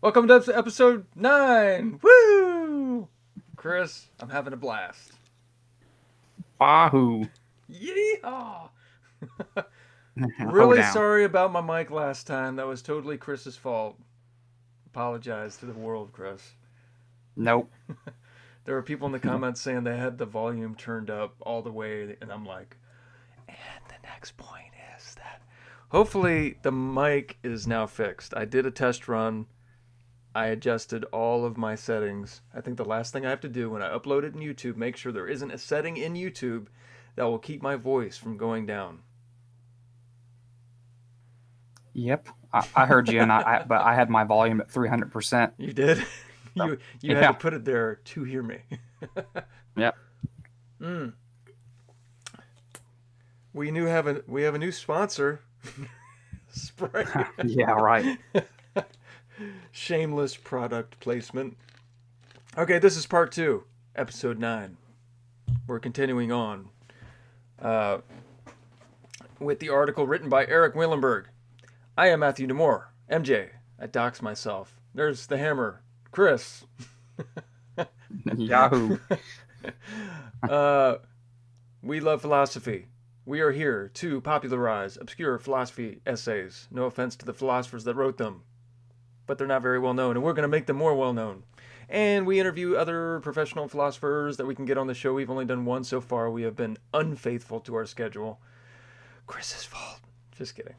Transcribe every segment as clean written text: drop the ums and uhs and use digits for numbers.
Welcome to episode 9. Woo! Chris, I'm having a blast. Wahoo! Yeehaw! Hold Really down. sorry about my mic last time. That was totally Chris's fault. Apologize to the world, Chris. Nope. There were people in the comments saying they had the volume turned up all the way, and I'm like, and the next point is that hopefully the mic is now fixed. I did a test run. I adjusted all of my settings. I think the last thing I have to do when I upload it in YouTube, make sure there isn't a setting in YouTube that will keep my voice from going down. Yep. I heard you, but I had my volume at 300%. You did? So, You had to yeah. put it there to hear me. Yep. Mm. We have a new sponsor. Sprite. Yeah. Right. Shameless product placement. Okay, this is part 2, episode 9. We're continuing on with the article written by Erik Wielenberg. I am Matthew Demore, MJ. I dox myself. There's the hammer, Chris. Yahoo! We love philosophy. We are here to popularize obscure philosophy essays. No offense to the philosophers that wrote them, but they're not very well known, and we're going to make them more well known. And we interview other professional philosophers that we can get on the show. We've only done one so far. We have been unfaithful to our schedule. Chris's fault. Just kidding.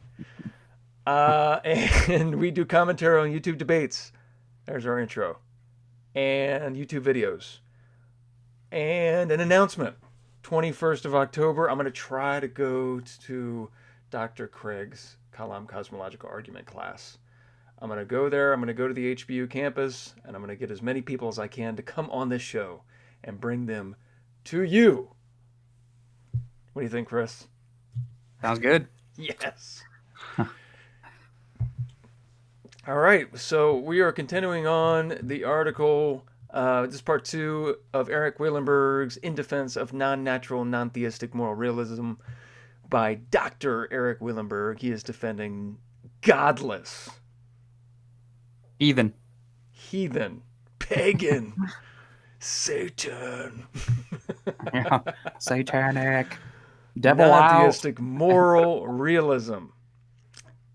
And we do commentary on YouTube debates. There's our intro. And YouTube videos. And an announcement. 21st of October, I'm going to try to go to Dr. Craig's Kalam Cosmological Argument class. I'm going to go there. I'm going to go to the HBU campus, and I'm going to get as many people as I can to come on this show and bring them to you. What do you think, Chris? Sounds good. Yes. All right. So we are continuing on the article. This is part 2 of Erik Wielenberg's In Defense of Non-Natural, Non-theistic Moral Realism by Dr. Erik Wielenberg. He is defending godless, Heathen. pagan, Satan, Yeah. Satanic. Devil out. non-theistic moral realism.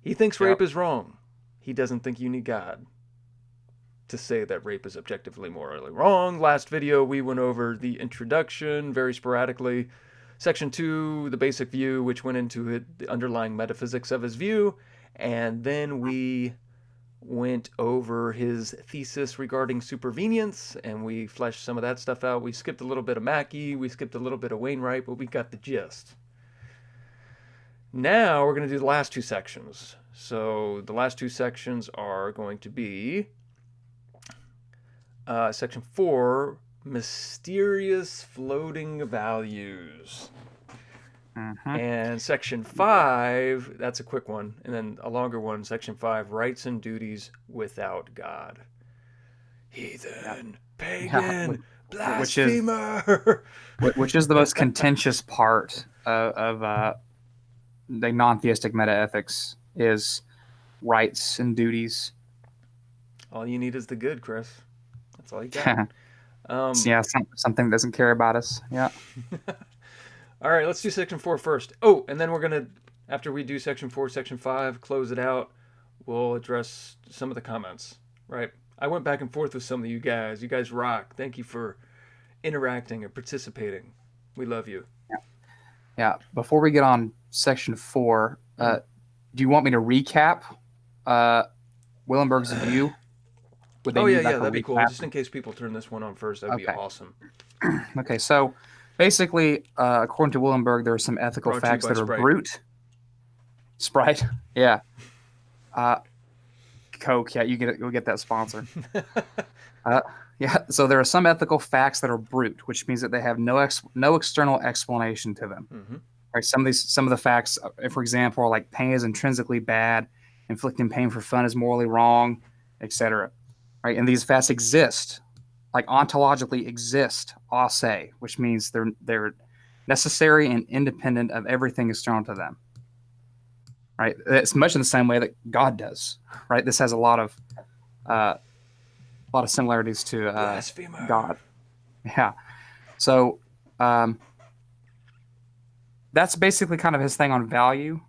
He thinks rape Yep. is wrong. He doesn't think you need God to say that rape is objectively morally wrong. Last video, we went over the introduction very sporadically. Section 2, the basic view, which went into the underlying metaphysics of his view. And then we went over his thesis regarding supervenience, and we fleshed some of that stuff out. We skipped a little bit of Mackey, we skipped a little bit of Wainwright, but we got the gist. Now we're going to do the last 2 sections. So the last 2 sections are going to be Section 4, Mysterious Floating Values. And Section 5, that's a quick one. And then a longer one, Section 5, Rights and Duties Without God. Heathen, pagan, blasphemer. Which is the most contentious part of the non-theistic metaethics is rights and duties. All you need is the good, Chris. That's all you got. Yeah, something that doesn't care about us. Yeah. All right, let's do Section 4 first. Oh, and then we're going to, after we do Section 4, Section 5, close it out, we'll address some of the comments, right? I went back and forth with some of you guys. You guys rock. Thank you for interacting and participating. We love you. Yeah. Before we get on Section 4, do you want me to recap Wielenberg's view? Would they need, like, a that'd be cool. recap? Just in case people turn this one on first, that'd be Okay. awesome. Okay, so basically, according to Wielenberg, there are some ethical Brought to you facts by that are Sprite. brute. Sprite, yeah. Coke, yeah, you'll get that sponsor. Yeah, so there are some ethical facts that are brute, which means that they have no external explanation to them. Mm-hmm. Right? Some of the facts, for example, are like pain is intrinsically bad, inflicting pain for fun is morally wrong, etc. Right? And these facts exist, like ontologically exist, a se, which means they're necessary and independent of everything external to them. Right? It's much in the same way that God does. Right? This has a lot of a lot of similarities to Blasphemer. God. Yeah. So that's basically kind of his thing on value.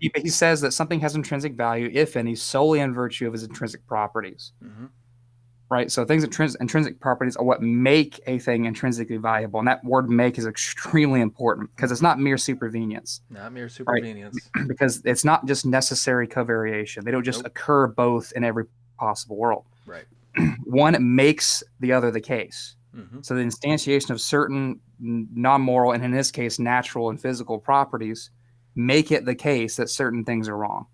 He says that something has intrinsic value, if any, solely in virtue of its intrinsic properties. Right? So things intrinsic properties are what make a thing intrinsically valuable. And that word make is extremely important because it's not mere supervenience. Not mere Right? supervenience. Because it's not just necessary covariation. They don't just occur both in every possible world. Right. One makes the other the case. So the instantiation of certain non-moral, and in this case, natural and physical properties, make it the case that certain things are wrong.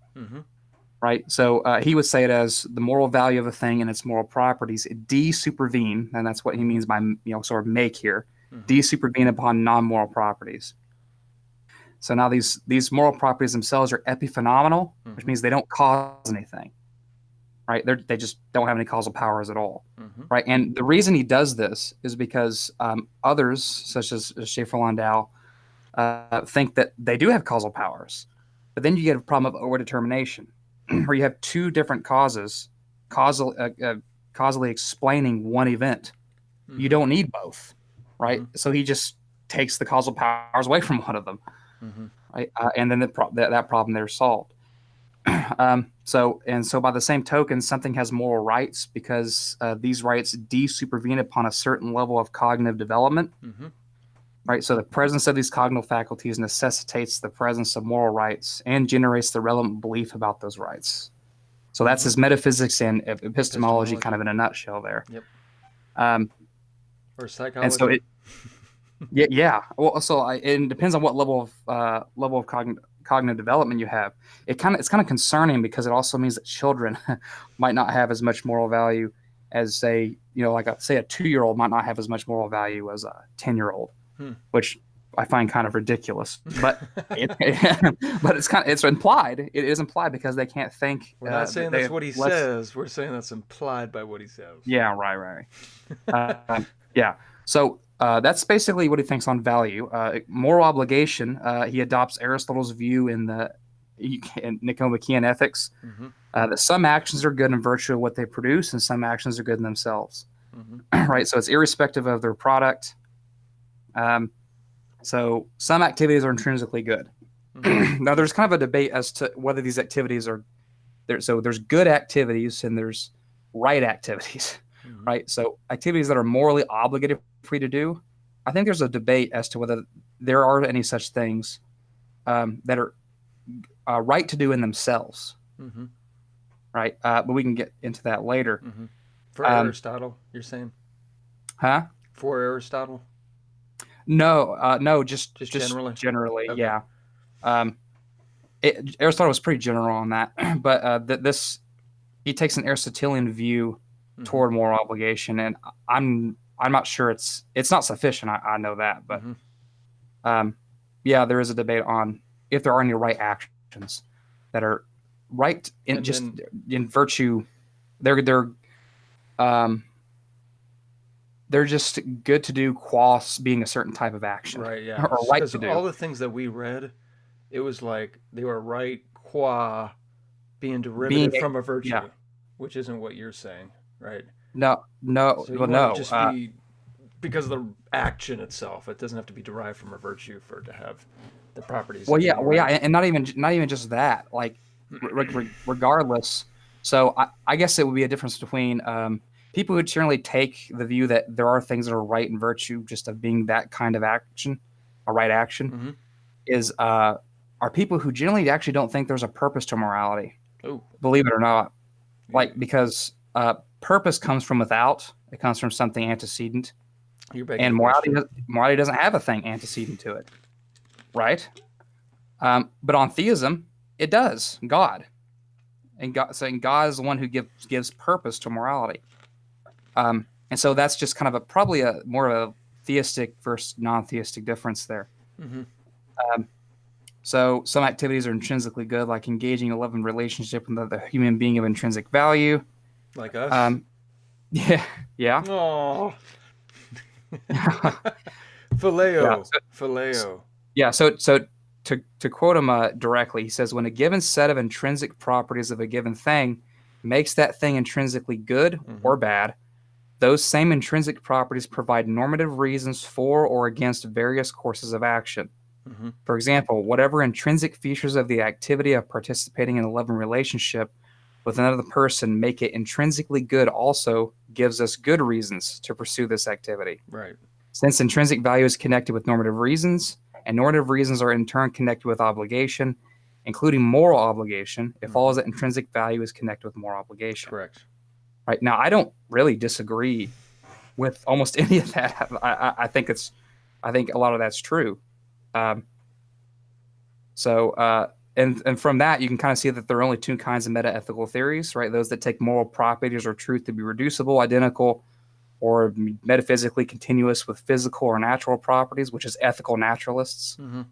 Right? So he would say it as the moral value of a thing and its moral properties de-supervene, and that's what he means by sort of make here, de-supervene upon non-moral properties. So now these moral properties themselves are epiphenomenal, which means they don't cause anything. Right? They just don't have any causal powers at all. Right? And the reason he does this is because others, such as Schaefer-Landau, think that they do have causal powers. But then you get a problem of overdetermination, where you have two different causes causally explaining one event. You don't need both. Right? So he just takes the causal powers away from one of them. Right? And then that problem there is solved. So by the same token, something has moral rights because these rights de-supervene upon a certain level of cognitive development. Right? So the presence of these cognitive faculties necessitates the presence of moral rights and generates the relevant belief about those rights. So that's his metaphysics and epistemology kind of in a nutshell there. Or psychology. And so yeah. Well, so it depends on what level of cognitive development you have. It's kind of concerning because it also means that children might not have as much moral value as say a 2-year-old might not have as much moral value as a 10-year-old, which I find kind of ridiculous. But it's implied. It is implied because they can't think. We're not saying that's what he says. We're saying that's implied by what he says. Yeah, right. Yeah. So that's basically what he thinks on value. Moral obligation, he adopts Aristotle's view in Nicomachean Ethics, that some actions are good in virtue of what they produce and some actions are good in themselves. Right? So it's irrespective of their product. So some activities are intrinsically good. Now, there's kind of a debate as to whether these activities are there. So there's good activities and there's right activities. Right? So activities that are morally obligated for you to do, I think there's a debate as to whether there are any such things that are right to do in themselves. Right? But we can get into that later. For Aristotle, you're saying? Huh? For Aristotle? No, just generally? Generally, Okay. yeah. Aristotle was pretty general on that, but he takes an Aristotelian view toward moral obligation, and I'm not sure it's not sufficient. I know that, but yeah, there is a debate on if there are any right actions that are right in in virtue. They're just good to do qua being a certain type of action. Right, yeah. Or right to do. All the things that we read, it was like they were right qua being derivative from a virtue, which isn't what you're saying, right? No. So no. Just be because of the action itself. It doesn't have to be derived from a virtue for it to have the properties. Yeah, and not even just that. Like, regardless. So I guess it would be a difference between people who generally take the view that there are things that are right in virtue just of being that kind of action, a right action, are people who generally actually don't think there's a purpose to morality. Oh. Believe it or not. Like, because purpose comes from without. It comes from something antecedent. And morality doesn't have a thing antecedent to it. Right? But on theism, it does. God. And God is the one who gives purpose to morality. And so that's just kind of probably more of a theistic versus non-theistic difference there. So some activities are intrinsically good, like engaging in a loving relationship with another human being of intrinsic value. Like us? Yeah. Aww. Phileo. Phileo. Yeah, so to quote him directly, he says, when a given set of intrinsic properties of a given thing makes that thing intrinsically good or bad, those same intrinsic properties provide normative reasons for or against various courses of action. For example, whatever intrinsic features of the activity of participating in a loving relationship with another person make it intrinsically good also gives us good reasons to pursue this activity. Right. Since intrinsic value is connected with normative reasons, and normative reasons are in turn connected with obligation, including moral obligation, it follows that intrinsic value is connected with moral obligation. Correct. Right. Now, I don't really disagree with almost any of that. I think a lot of that's true. And from that, you can kind of see that there are only two kinds of meta-ethical theories, right? Those that take moral properties or truth to be reducible, identical, or metaphysically continuous with physical or natural properties, which is ethical naturalists. And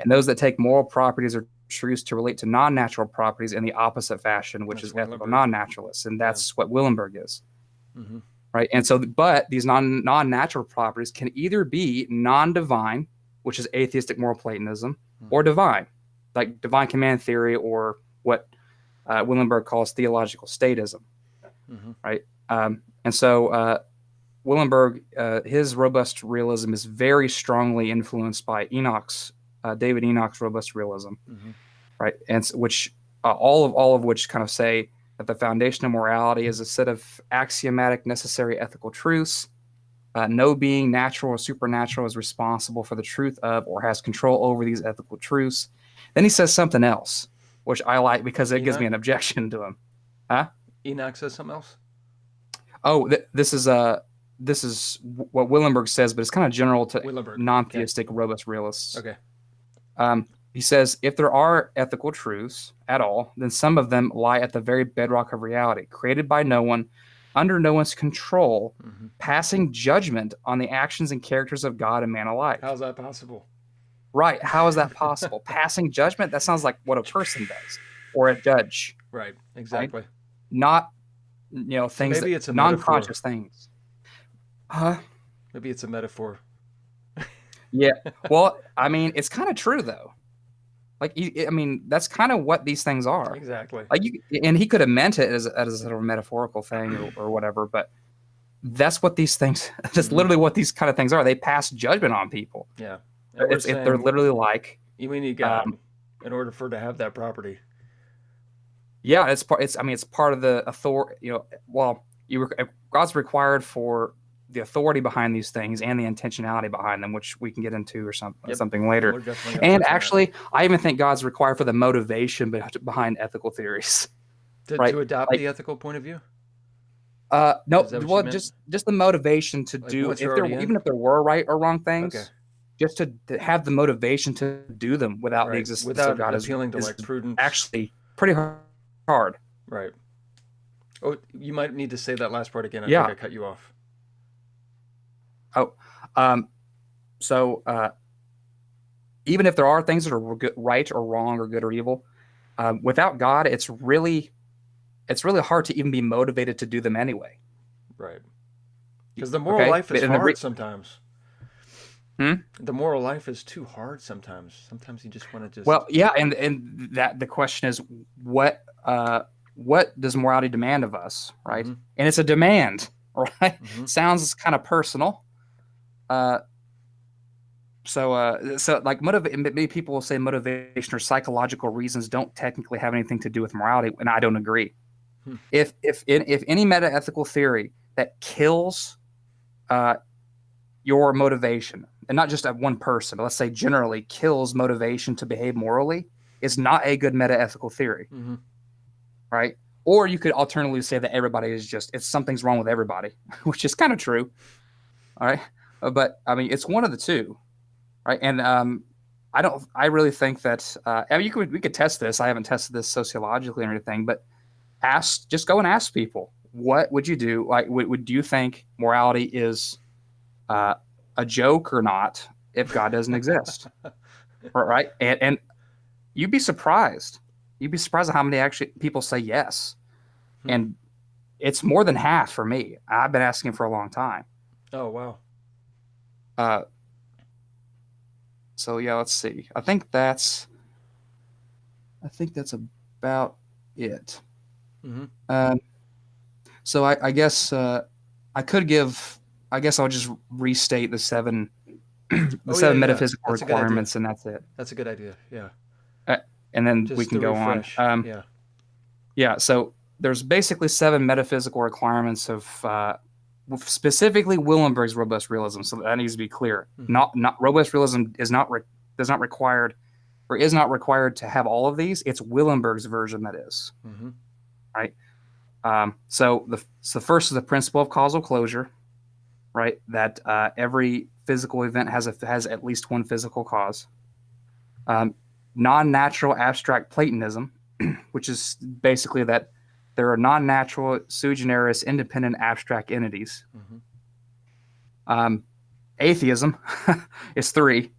those that take moral properties or truths to relate to non-natural properties in the opposite fashion, which is ethical non-naturalists. And that's what Wielenberg is. Right. And so, but these non-natural properties can either be non-divine, which is atheistic moral Platonism, or divine, like divine command theory, or what Wielenberg calls theological statism. Right. And so Wielenberg, his robust realism is very strongly influenced by David Enoch's robust realism, right? And which all of which kind of say that the foundation of morality is a set of axiomatic necessary ethical truths. No being, natural or supernatural, is responsible for the truth of or has control over these ethical truths. Then he says something else, which I like because it gives me an objection to him. Huh? Enoch says something else? Oh, this is what Wielenberg says, but it's kind of general to non-theistic robust realists. Okay. He says, if there are ethical truths at all, then some of them lie at the very bedrock of reality, created by no one, under no one's control, passing judgment on the actions and characters of God and man alike. How's that possible? Right. How is that possible? Passing judgment? That sounds like what a person does, or a judge. Right. Exactly. Right? Not, things, so maybe it's a non-conscious things. Maybe it's a metaphor. Yeah. Well, I mean, it's kind of true though. Like, I mean, that's kind of what these things are. Exactly. Like, and he could have meant it as a sort of metaphorical thing or whatever, but that's what these things. That's literally what these kind of things are. They pass judgment on people. Yeah. They're literally like. You need God in order for to have that property. Yeah, it's part of the authority. God's required for the authority behind these things and the intentionality behind them, which we can get into or something later. And actually, I even think God's required for the motivation behind ethical theories. To adopt the ethical point of view? No, well, just the motivation to do, even if there were right or wrong things, just to have the motivation to do them without the existence of God appealing to prudence. Actually pretty hard. Right. Oh, you might need to say that last part again. I think I cut you off. So even if there are things that are right or wrong or good or evil, without God, it's really hard to even be motivated to do them anyway. Right. Because the moral life is hard sometimes. The moral life is too hard sometimes. Sometimes you just want to just. Well, yeah, and that the question is what does morality demand of us, right? And it's a demand, right? Sounds kind of personal. So like maybe people will say motivation or psychological reasons don't technically have anything to do with morality, and I don't agree. If any meta-ethical theory that kills your motivation, and not just at one person, but let's say generally kills motivation to behave morally, is not a good meta-ethical theory, right? Or you could alternatively say that everybody is something's wrong with everybody, which is kind of true, all right? But I mean, it's one of the two, right? And I really think that we could test this. I haven't tested this sociologically or anything, but just go and ask people, what would you do? Like, would you think morality is a joke or not if God doesn't exist, right? And you'd be surprised. You'd be surprised at how many actually people say yes, and it's more than half for me. I've been asking for a long time. Oh wow. So yeah, let's see. I think that's about it. Mm-hmm. So I guess I could give. I guess I'll just restate the seven the Oh yeah, seven yeah. metaphysical That's a good idea. requirements, and that's it. That's a good idea. Yeah. Uh, and then we Just can to go on. refresh. Yeah. Yeah. So there's basically seven metaphysical requirements of specifically Wielenberg's robust realism. So that needs to be clear. Mm-hmm. Not robust realism is not does not required or is not required to have all of these. It's Wielenberg's version that is, Mm-hmm. right. So first is the principle of causal closure, right? That every physical event has at least one physical cause. Um, Non-natural abstract Platonism, which is basically that there are non-natural, sui generis, independent abstract entities. Mm-hmm. Atheism is three.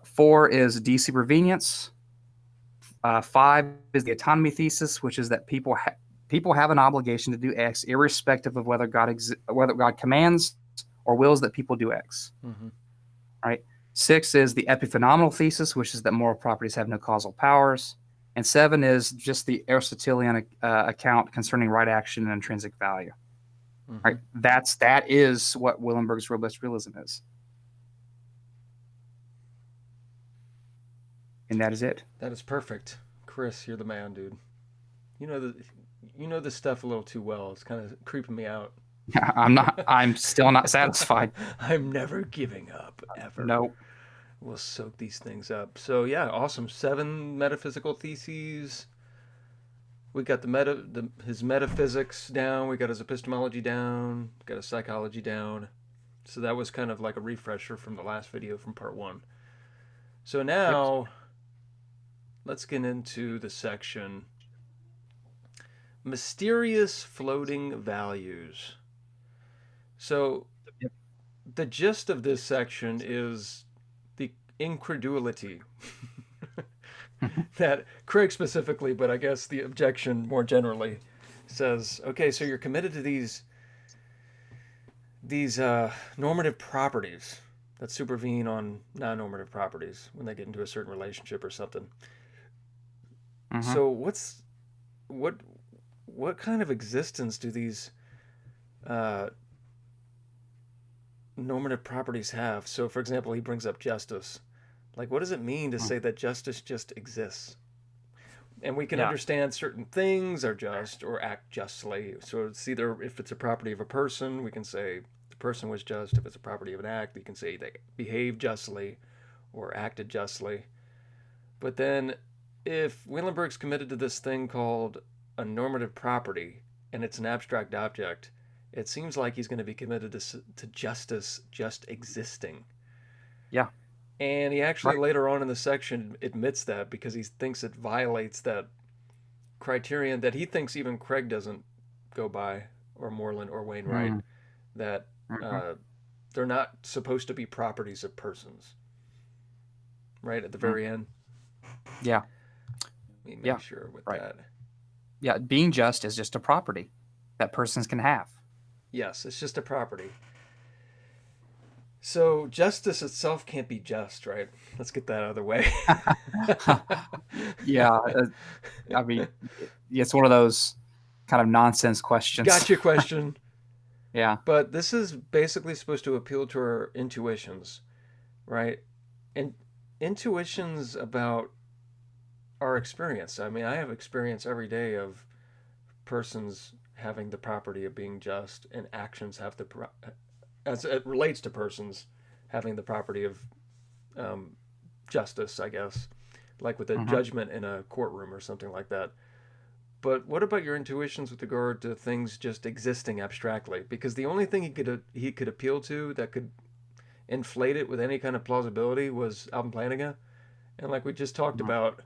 Four is de-supervenience. Five is the autonomy thesis, which is that people have an obligation to do X, irrespective of whether whether God commands or wills that people do X. Mm-hmm. Right. Six is the epiphenomenal thesis, which is that moral properties have no causal powers. And seven is just the Aristotelian account concerning right action and intrinsic value. Mm-hmm. Right. That is what Wielenberg's robust realism is. And that is it. That is perfect. Chris, you're the man, dude. You know this stuff a little too well. It's kind of creeping me out. I'm still not satisfied. I'm never giving up, ever. Nope. We'll soak these things up. So yeah, awesome. 7 metaphysical theses. We got his metaphysics down. We got his epistemology down. Got his psychology down. So that was kind of like a refresher from the last video from part 1. So now, let's get into the section mysterious floating values. So the gist of this section is the incredulity that Craig specifically, but I guess the objection more generally, says, okay, so you're committed to these normative properties that supervene on non-normative properties when they get into a certain relationship or something. Mm-hmm. So what kind of existence do these normative properties have? So, for example, he brings up justice. Like, what does it mean to say that justice just exists? And we can understand certain things are just or act justly. So it's either, if it's a property of a person, we can say the person was just. If it's a property of an act, you can say they behaved justly or acted justly. But then if Wielenberg's committed to this thing called a normative property and it's an abstract object, it seems like he's going to be committed to justice just existing. Yeah. And he actually later on in the section admits that because he thinks it violates that criterion that he thinks even Craig doesn't go by, or Moreland or Wainwright, that they're not supposed to be properties of persons. Right at the very end. Yeah. Let me make sure with that. Yeah, being just is just a property that persons can have. Yes, it's just a property. So justice itself can't be just, right? Let's get that out of the way. Yeah, I mean, it's one of those kind of nonsense questions. Gotcha question. Yeah. But this is basically supposed to appeal to our intuitions, right? And intuitions about our experience. I mean, I have experience every day of persons having the property of being just, and actions have as it relates to persons having the property of justice, I guess, like with a judgment in a courtroom or something like that. But what about your intuitions with regard to things just existing abstractly? Because the only thing he could appeal to that could inflate it with any kind of plausibility was Alvin Plantinga. And like we just talked about,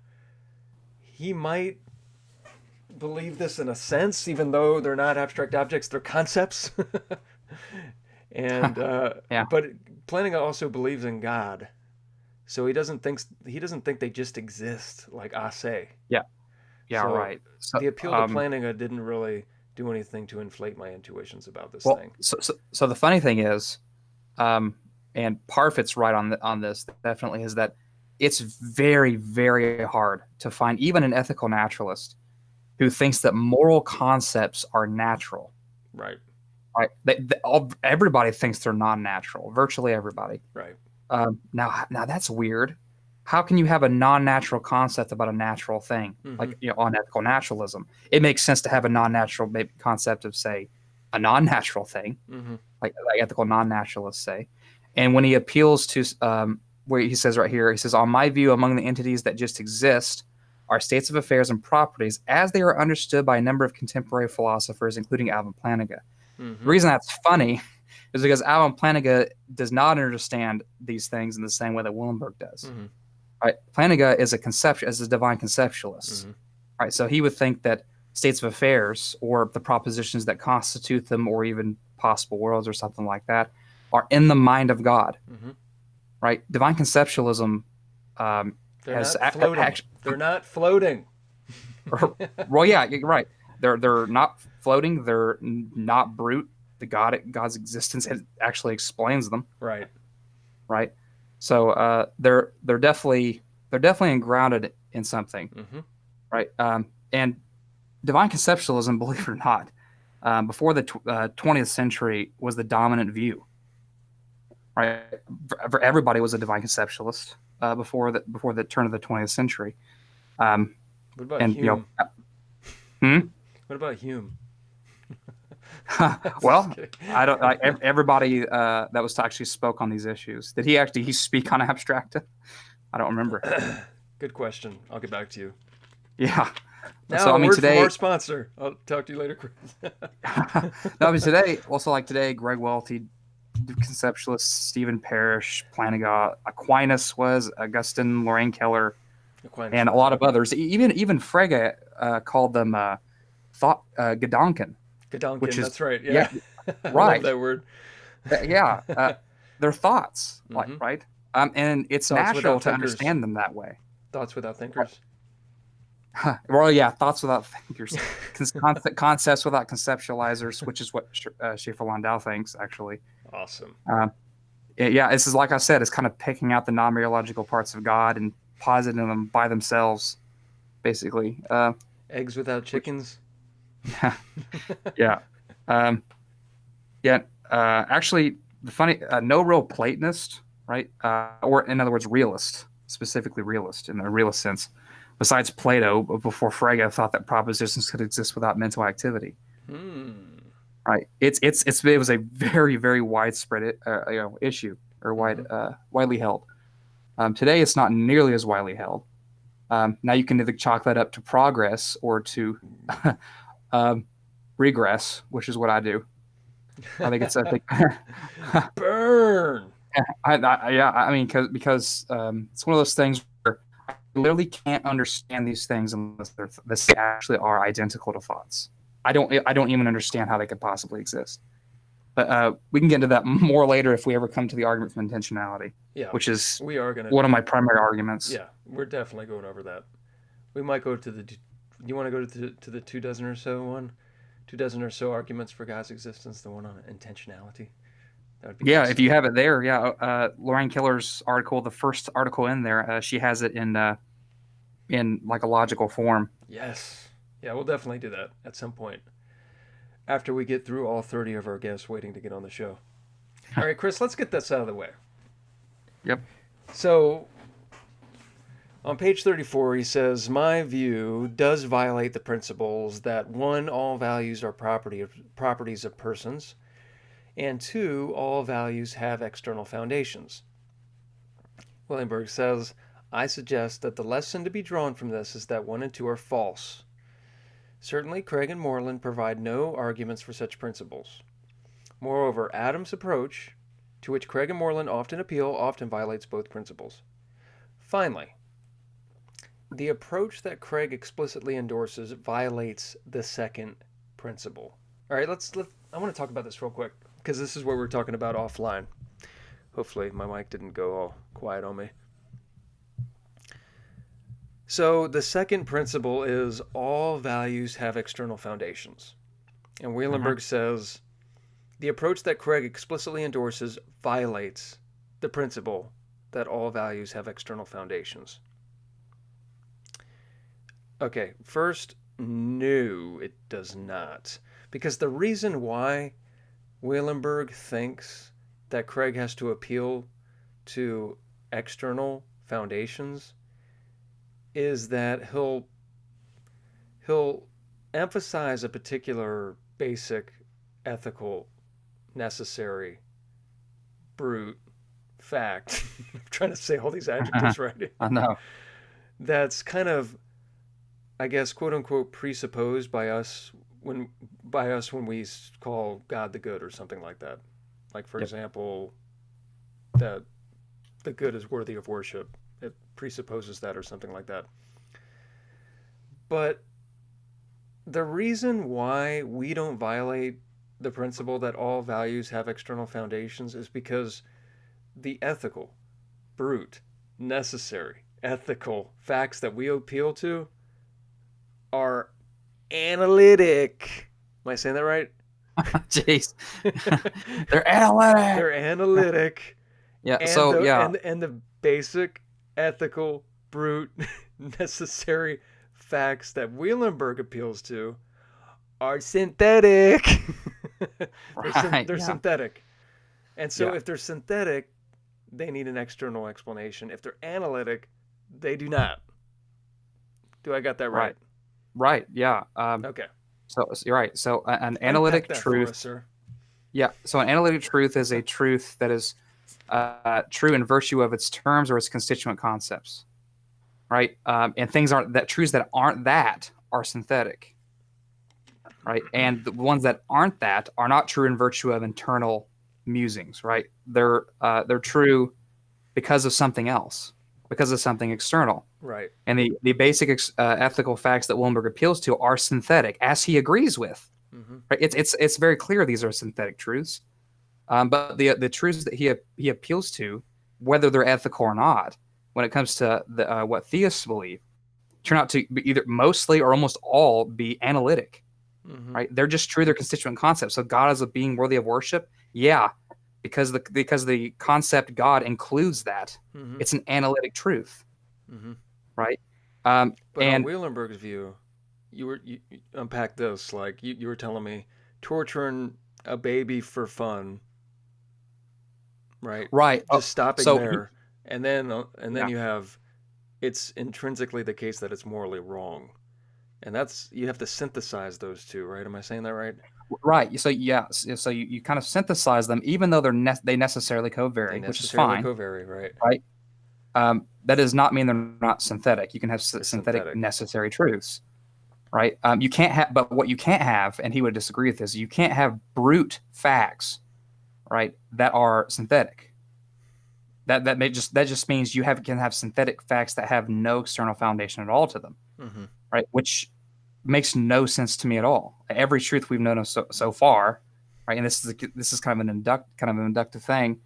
he might believe this in a sense, even though they're not abstract objects, they're concepts. And but Plantinga also believes in God, so he doesn't think they just exist like I say. Yeah, so right. So the appeal to Plantinga didn't really do anything to inflate my intuitions about this thing. So the funny thing is, and Parfit's right on this definitely, is that it's very, very hard to find even an ethical naturalist who thinks that moral concepts are natural. Right. Right? Everybody thinks they're non-natural. Virtually everybody. Right. Now that's weird. How can you have a non-natural concept about a natural thing, like unethical naturalism? It makes sense to have a non-natural concept of, say, a non-natural thing, like ethical non-naturalists say. And when he appeals to, where he says right here, he says, "On my view, among the entities that just exist are states of affairs and properties as they are understood by a number of contemporary philosophers, including Alvin Plantinga." The reason that's funny is because Alvin Plantinga does not understand these things in the same way that Wielenberg does. Right? Plantinga is a divine conceptualist. Right? So he would think that states of affairs or the propositions that constitute them, or even possible worlds or something like that, are in the mind of God. Right? Divine conceptualism they're not floating. They're not floating. Well, yeah, you're right. They're not floating. They're not brute. God's existence actually explains them. Right. Right. So they're definitely grounded in something. Right. And divine conceptualism, believe it or not, before the 20th century was the dominant view. Right. Everybody was a divine conceptualist before the turn of the 20th century. What about Hume? What about Hume? Well, I don't. Everybody that was actually spoke on these issues. Did he speak on abstract? I don't remember. Good question. I'll get back to you. Yeah. Now, so I mean, today, from our sponsor. I'll talk to you later, Chris. No, I mean today, Greg Welty, conceptualist, Stephen Parrish, Plantinga, Aquinas was Augustine, Lorraine Keller, and a lot of others. Even Frege called them thought Gedanken. Gedanken, which is, that's right. Yeah, right. I love that word. They're thoughts, right? And it's thoughts natural to understand them that way. Thoughts without thinkers. Well, yeah, thoughts without thinkers, concepts without conceptualizers, which is what Schaefer-Landau thinks, actually. Awesome. Yeah, this is, like I said, it's kind of picking out the non-reological parts of God and positing them by themselves, basically. Eggs without chickens. Yeah. Actually, the funny, no real Platonist, right? Or in other words, realist, specifically realist in the realist sense, besides Plato, before Frege thought that propositions could exist without mental activity. Right. It was a very, very widespread issue, or widely held. Today, it's not nearly as widely held. Now you can either chalk that up to progress or to regress, which is what I do. I think it's burn. I mean, because it's one of those things where I literally can't understand these things unless they actually are identical to thoughts. I don't even understand how they could possibly exist. But we can get into that more later if we ever come to the argument from intentionality. Yeah, which is one of my primary arguments. Yeah, we're definitely going over that. We might go to the. You want to go to the 2 dozen or so arguments for God's existence. The one on intentionality. That would be awesome. If you have it there, Lorraine Keller's article, the first article in there, she has it in like a logical form. Yes. Yeah, we'll definitely do that at some point after we get through all 30 of our guests waiting to get on the show. All right, Chris, let's get this out of the way. Yep. So on page 34, he says, "My view does violate the principles that 1, all values are properties of persons, and 2, all values have external foundations." Wielenberg says, "I suggest that the lesson to be drawn from this is that 1 and 2 are false. Certainly, Craig and Moreland provide no arguments for such principles. Moreover, Adam's approach, to which Craig and Moreland often appeal, often violates both principles. Finally, the approach that Craig explicitly endorses violates the second principle." All right, I want to talk about this real quick, because this is what we're talking about offline. Hopefully my mic didn't go all quiet on me. So the second principle is all values have external foundations. And Wielenberg says, the approach that Craig explicitly endorses violates the principle that all values have external foundations. Okay, first, No, it does not. Because the reason why Wielenberg thinks that Craig has to appeal to external foundations is that he'll emphasize a particular basic ethical necessary brute fact. I'm trying to say all these adjectives right. I know. That's kind of, I guess, quote unquote, presupposed when by us when we call God the good or something like that. Like, for Yep. example, that the good is worthy of worship. It presupposes that or something like that. But the reason why we don't violate the principle that all values have external foundations is because the ethical, brute, necessary, ethical facts that we appeal to are analytic. Am I saying that right? Jeez. They're analytic. They're analytic, Yeah. and So the yeah. and the basic, ethical, brute, necessary facts that Wielenberg appeals to are synthetic. Right. They're Yeah. synthetic, and so Yeah. if they're synthetic, they need an external explanation. If they're analytic, they do not. Do I got that right? Right. Right. Yeah. Okay. So you're right. So an Unpack analytic that for us, truth. sir. Yeah. So an analytic truth is a truth that is true in virtue of its terms or its constituent concepts. Right. And things aren't that truths that aren't that are synthetic. Right. And the ones that aren't that are not true in virtue of internal musings. Right. They're true because of something else, because of something external. Right. And the basic ethical facts that Willenberg appeals to are synthetic, as he agrees with. Mm-hmm. Right? It's very clear these are synthetic truths. But the truths that he appeals to, whether they're ethical or not, when it comes to what theists believe, turn out to be either mostly or almost all be analytic. Mm-hmm. Right? They're just true. They're constituent concepts. So God as a being worthy of worship, yeah, because the concept God includes that. Mm-hmm. It's an analytic truth. Mm-hmm. Right? But on And Wielenberg's view, you unpack this like you were telling me torturing a baby for fun, right? right. Oh, Just stopping so there, and then yeah, you have it's intrinsically the case that it's morally wrong, and that's you have to synthesize those two, right? Am I saying that right? right. So yeah, so you kind of synthesize them, even though they necessarily They co-vary, which is necessarily fine, covary, right? right? That does not mean they're not synthetic. You can have They're synthetic synthetic. necessary truths, right? You can't have, but what you can't have, and he would disagree with this, you can't have brute facts, right, that are synthetic. That just means can have synthetic facts that have no external foundation at all to them, Mm-hmm. right? Which makes no sense to me at all. Every truth we've known of so far, right? And this is kind of an inductive thing.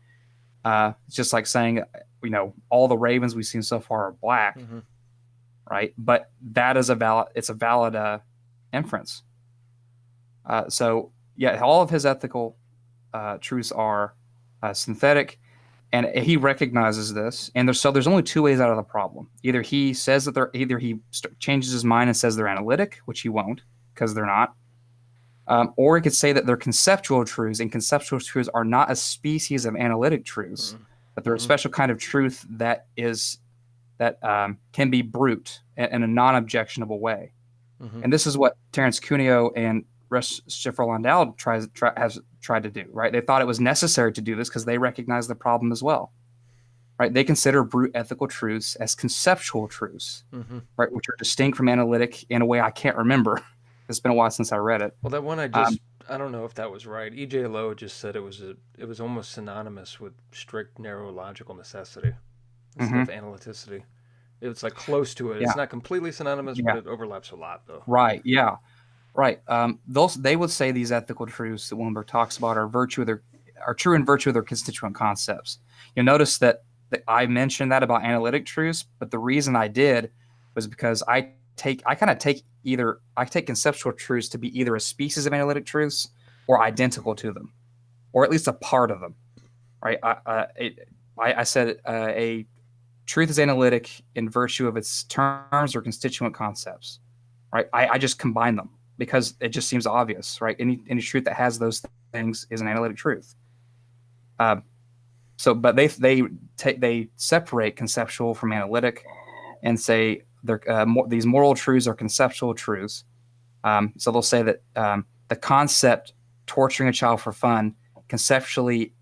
It's just like saying, all the ravens we've seen so far are black, Mm-hmm. right? But that is it's a valid inference. So yeah, all of his ethical truths are synthetic, and he recognizes this. And there's only two ways out of the problem. Either he says that changes his mind and says they're analytic, which he won't because they're not. Or he could say that they're conceptual truths, and conceptual truths are not a species of analytic truths, but they're a Mm-hmm. special kind of truth that can be brute in a non-objectionable way. Mm-hmm. And this is what Terence Cuneo and Russ Schiffer Landau has tried to do. Right? They thought it was necessary to do this because they recognize the problem as well. Right? They consider brute ethical truths as conceptual truths, Mm-hmm. right, which are distinct from analytic in a way I can't remember. It's been a while since I read it. Well, that one I don't know if that was right. E.J. Lowe just said it was almost synonymous with strict narrow logical necessity instead Mm-hmm. of analyticity. It's like close to it. Yeah. It's not completely synonymous, but Yeah. it overlaps a lot though. Right. Yeah. Right. They would say these ethical truths that Willenberg talks about are true in virtue of their constituent concepts. You'll notice that I mentioned that about analytic truths, but the reason I did was because I take conceptual truths to be either a species of analytic truths or identical to them, or at least a part of them. Right. I said a truth is analytic in virtue of its terms or constituent concepts. right? I just combine them because it just seems obvious, right? Any truth that has those things is an analytic truth. But they separate conceptual from analytic, and say these moral truths are conceptual truths. So they'll say that the concept torturing a child for fun conceptually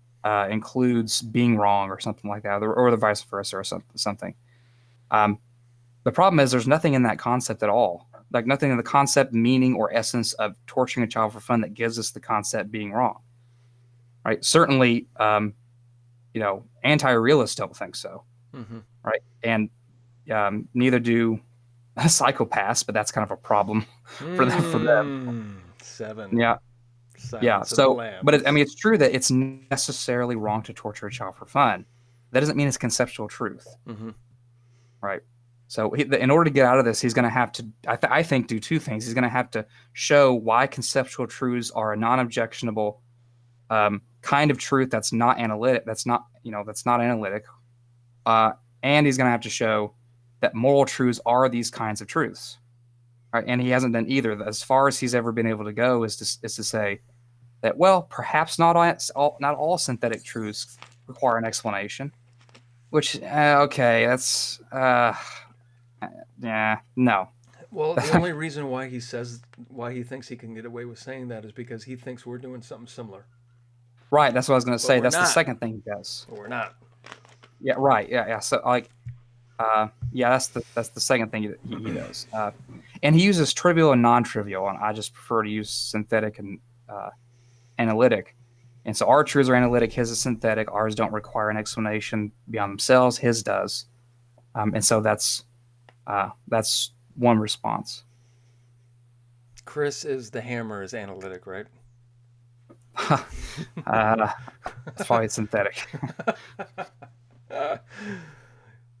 includes being wrong or something like that, or the vice versa or something. The problem is there's nothing in that concept at all, like nothing in the concept, meaning, or essence of torturing a child for fun that gives us the concept being wrong. Right? Certainly, anti-realists don't think so. Mm-hmm. Right? And neither do psychopaths, but that's kind of a problem for them. 7. Yeah. Yeah. Silence of the So, but lambs. it's true that it's necessarily wrong to torture a child for fun. That doesn't mean it's conceptual truth. Mm-hmm. Right. So in order to get out of this, he's going to have to, I think, do two things. He's going to have to show why conceptual truths are a non-objectionable kind of truth that's not analytic. That's not analytic. And he's going to have to show that moral truths are these kinds of truths. Right. And he hasn't done either. As far as he's ever been able to go is to say that, well, perhaps not all synthetic truths require an explanation. Which okay, that's no. Well, the only reason why he thinks he can get away with saying that is because he thinks we're doing something similar. Right, that's what I was going to say. we're That's the not. second thing he does. But we're not. Yeah, right. Yeah. So that's the second thing he does. And he uses trivial and non-trivial, and I just prefer to use synthetic and analytic. And so our truths are analytic, his is synthetic. Ours don't require an explanation beyond themselves. His does. And so that's one response. Chris is the hammer is analytic, right? That's probably synthetic. All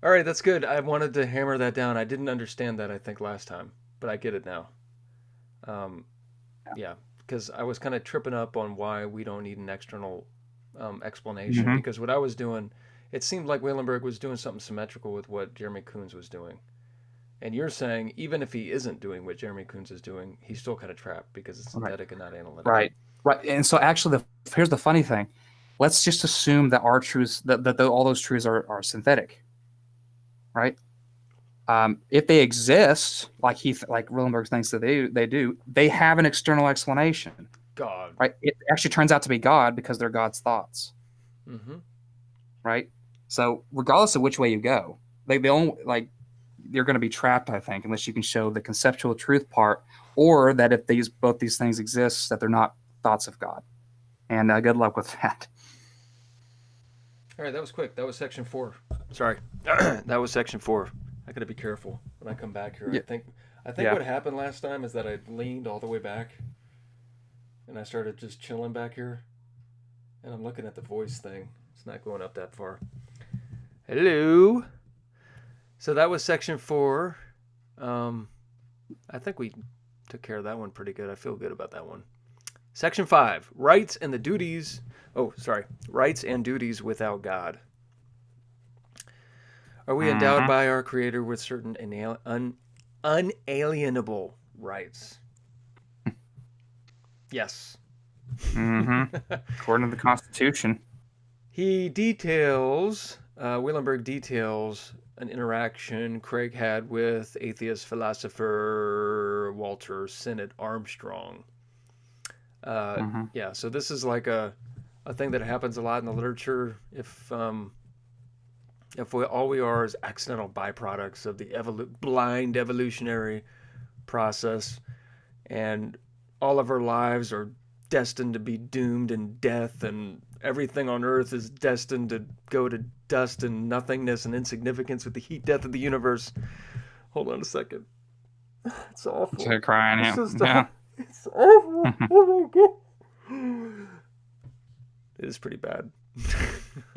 right, that's good. I wanted to hammer that down. I didn't understand that, I think, last time, but I get it now. Yeah, because I was kind of tripping up on why we don't need an external explanation. Mm-hmm. Because what I was doing, it seemed like Wielenberg was doing something symmetrical with what Jeremy Coons was doing. And you're saying even if he isn't doing what Jeremy Coons is doing, he's still kind of trapped because it's synthetic and not analytic. Right. And so actually, here's the funny thing. Let's just assume that our truths, that all those truths are synthetic. Right. If they exist, like Wielenberg thinks that they do, they have an external explanation. God. Right. It actually turns out to be God because they're God's thoughts. Mm-hmm. Right. So regardless of which way you go, you're going to be trapped, I think, unless you can show the conceptual truth part, or that if both these things exist, that they're not thoughts of God. And good luck with that. All right, that was quick. That was section 4. Sorry, that was section 4. I got to be careful when I come back here. Yeah. I think what happened last time is that I leaned all the way back, and I started just chilling back here, and I'm looking at the voice thing. It's not going up that far. Hello. So that was section 4. I think we took care of that one pretty good. I feel good about that one. Section 5, rights and duties without God. Are we endowed by our Creator with certain unalienable rights? Yes. Mm-hmm. According to the Constitution. Wielenberg details an interaction Craig had with atheist philosopher Walter Sennett Armstrong. Yeah, so this is like a thing that happens a lot in the literature. If all we are is accidental byproducts of the blind evolutionary process, and all of our lives are destined to be doomed in death, and everything on Earth is destined to go to dust and nothingness and insignificance with the heat death of the universe. Hold on a second. It's awful. You're crying. It's awful. Oh my god. It is pretty bad.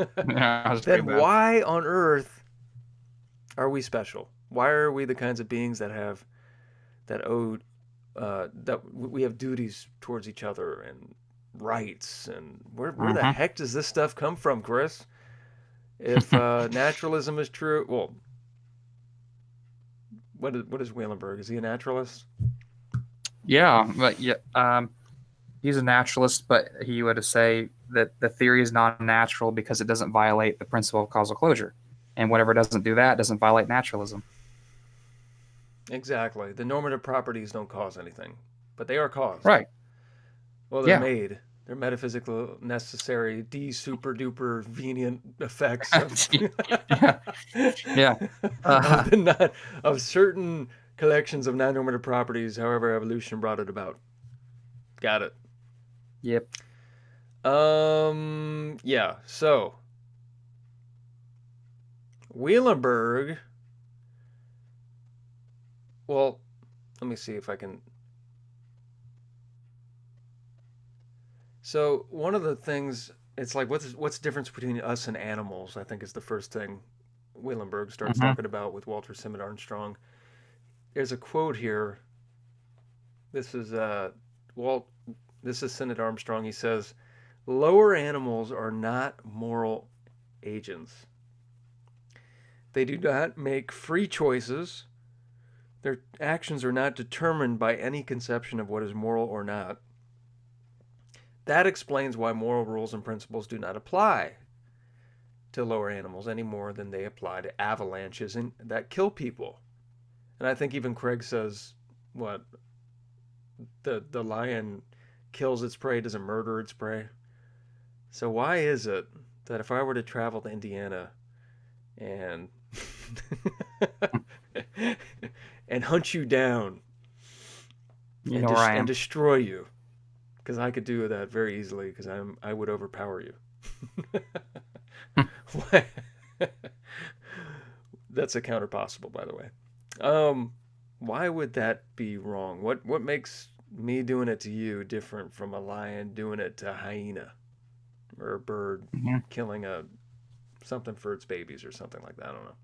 Then why on earth are we special? Why are we the kinds of beings that we have duties towards each other and rights? And where the heck does this stuff come from, Chris? If naturalism is true, well, what is Wielenberg? Is he a naturalist? Yeah, but yeah, he's a naturalist, but he would say that the theory is non-natural because it doesn't violate the principle of causal closure, and whatever doesn't do that doesn't violate naturalism. Exactly. The normative properties don't cause anything, but they are caused. Right. Well, they're Yeah. made. They're metaphysical, necessary, super duper venient effects of Yeah. Yeah. of Uh, the non, of certain collections of non-normative properties. However, evolution brought it about. Got it. yep. Yeah. So Wielenberg. Well, let me see if I can. So one of the things, it's like what's the difference between us and animals? I think is the first thing Wielenberg starts Hmm. talking about with Walter Simon Armstrong. There's a quote here. This is Walt. This is Senator Armstrong. He says, "Lower animals are not moral agents. They do not make free choices. Their actions are not determined by any conception of what is moral or not. That explains why moral rules and principles do not apply to lower animals any more than they apply to avalanches that kill people." And I think even Craig says, what, the lion kills its prey, doesn't murder its prey. So why is it that if I were to travel to Indiana and and hunt you down You know where I and am. destroy you, because I could do that very easily, because I would overpower you. That's a counter possible, by the way. Why would that be wrong? What makes me doing it to you different from a lion doing it to a hyena or a bird Hmm. killing a something for its babies or something like that? I don't know.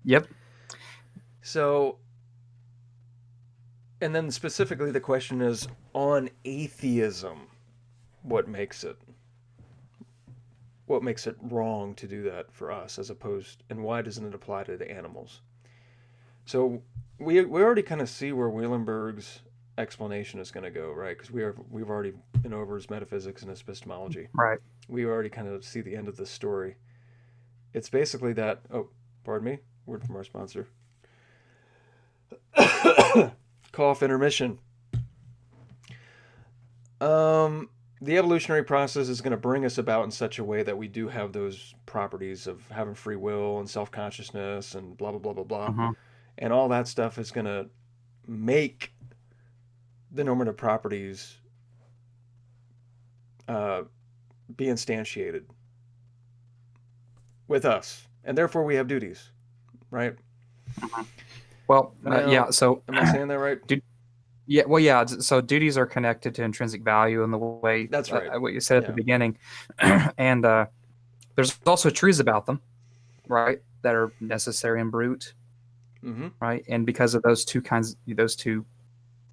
Yep. So, and then specifically the question is on atheism, what makes it wrong to do that for us as opposed, and why doesn't it apply to the animals? So we already kind of see where Wielenberg's explanation is going to go, right? Because we've already been over his metaphysics and his epistemology. Right. We already kind of see the end of this story. It's basically that. Oh, pardon me. Word from our sponsor. Cough intermission. The evolutionary process is going to bring us about in such a way that we do have those properties of having free will and self-consciousness and blah blah blah blah blah, Hmm. and all that stuff is going to make the normative properties be instantiated with us, and therefore we have duties, right? Well, Now, yeah. So, am I saying that right? yeah. Well, yeah. So duties are connected to intrinsic value in the way That's right. what you said at the Yeah. beginning, and there's also truths about them, right? That are necessary and brute, Mm-hmm. right? And because of those two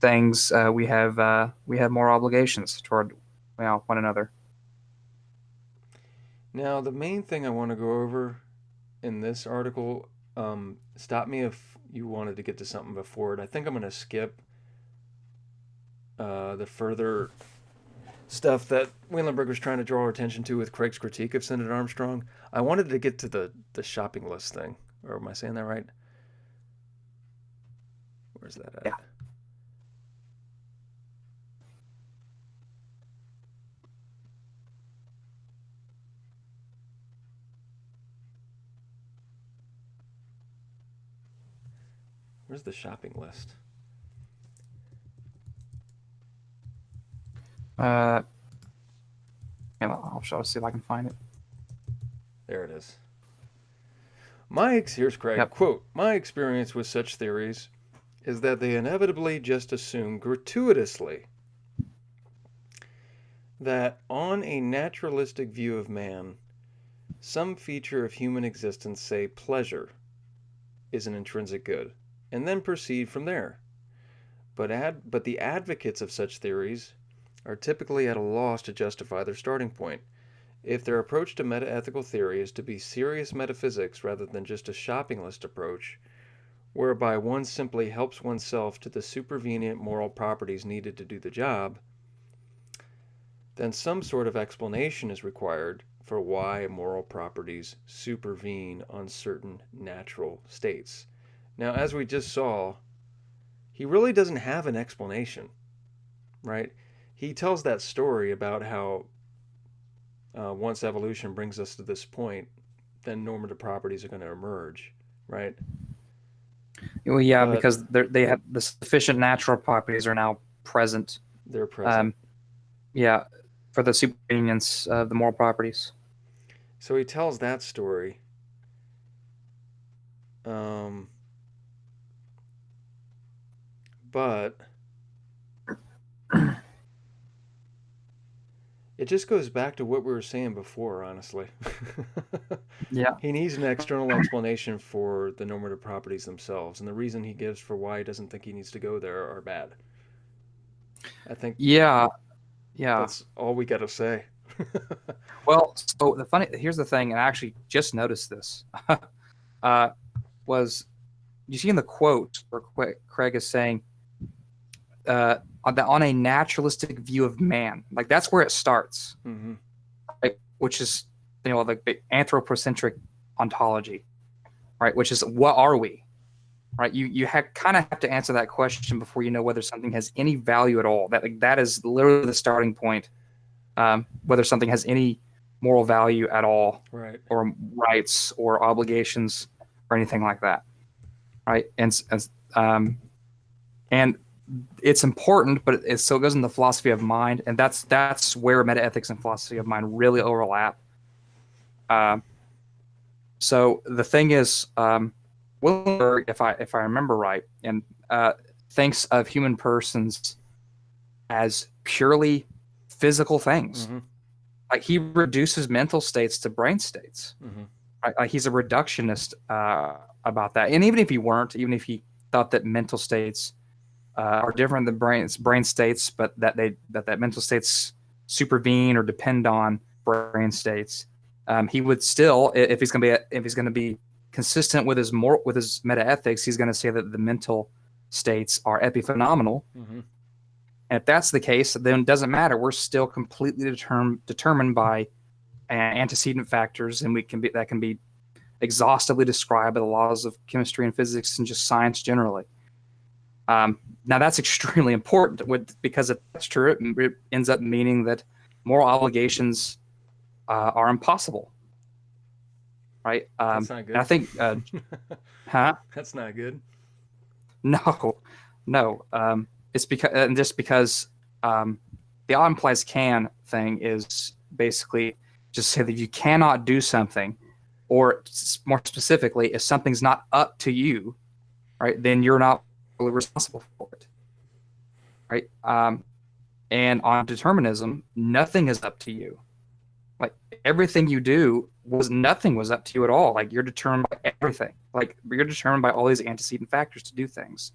things, we have more obligations toward one another. Now, the main thing I want to go over in this article, stop me if you wanted to get to something before it. I think I'm going to skip the further stuff that Wielenberg was trying to draw our attention to with Craig's critique of Senator Armstrong. I wanted to get to the shopping list thing. Or am I saying that right? Where's that Yeah. at? Where's the shopping list? Uh, yeah, I'll see if I can find it. There it is. Here's Craig. Yep. Quote, "My experience with such theories is that they inevitably just assume gratuitously that on a naturalistic view of man, some feature of human existence, say pleasure, is an intrinsic good, and then proceed from there. But the advocates of such theories are typically at a loss to justify their starting point. If their approach to metaethical theory is to be serious metaphysics rather than just a shopping list approach, whereby one simply helps oneself to the supervenient moral properties needed to do the job, then some sort of explanation is required for why moral properties supervene on certain natural states. Now, as we just saw, he really doesn't have an explanation, right? He tells that story about how once evolution brings us to this point, then normative properties are going to emerge, right? Well, yeah, But because they have the sufficient natural properties are now present. they're present. Yeah, for the supervenience of the moral properties. So he tells that story. Um, but it just goes back to what we were saying before, honestly. Yeah. He needs an external explanation for the normative properties themselves, and the reason he gives for why he doesn't think he needs to go there are bad. I think Yeah. Yeah. that's all we got to say. Well, so here's the thing, and I actually just noticed this. Was you see in the quote where Craig is saying on a naturalistic view of man, like that's where it starts, Mm-hmm. right? Which is like the anthropocentric ontology, right? Which is what are we, right? You kind of have to answer that question before you know whether something has any value at all. That is literally the starting point. Whether something has any moral value at all, Right. or rights or obligations or anything like that, right? And it's important, but it still goes in the philosophy of mind, and that's where metaethics and philosophy of mind really overlap. So the thing is, Wielenberg, if I remember right, and thinks of human persons as purely physical things. Mm-hmm. Like he reduces mental states to brain states. Mm-hmm. Right? Like he's a reductionist about that. And even if he weren't, even if he thought that mental states are different than brain states, but that mental states supervene or depend on brain states, he would still, if he's going to be consistent with his metaethics, he's going to say that the mental states are epiphenomenal. Mm-hmm. And if that's the case, then it doesn't matter. We're still completely determined by antecedent factors, and that can be exhaustively described by the laws of chemistry and physics and just science generally. Now that's extremely important because if that's true, it ends up meaning that moral obligations are impossible, right? That's not good. And I think, huh? That's not good. No. It's because the all implies can thing is basically just say that you cannot do something, or more specifically, if something's not up to you, right, then you're not really responsible for it, right? And on determinism, nothing is up to you. Like everything you do nothing was up to you at all. Like you're determined by everything. Like you're determined by all these antecedent factors to do things.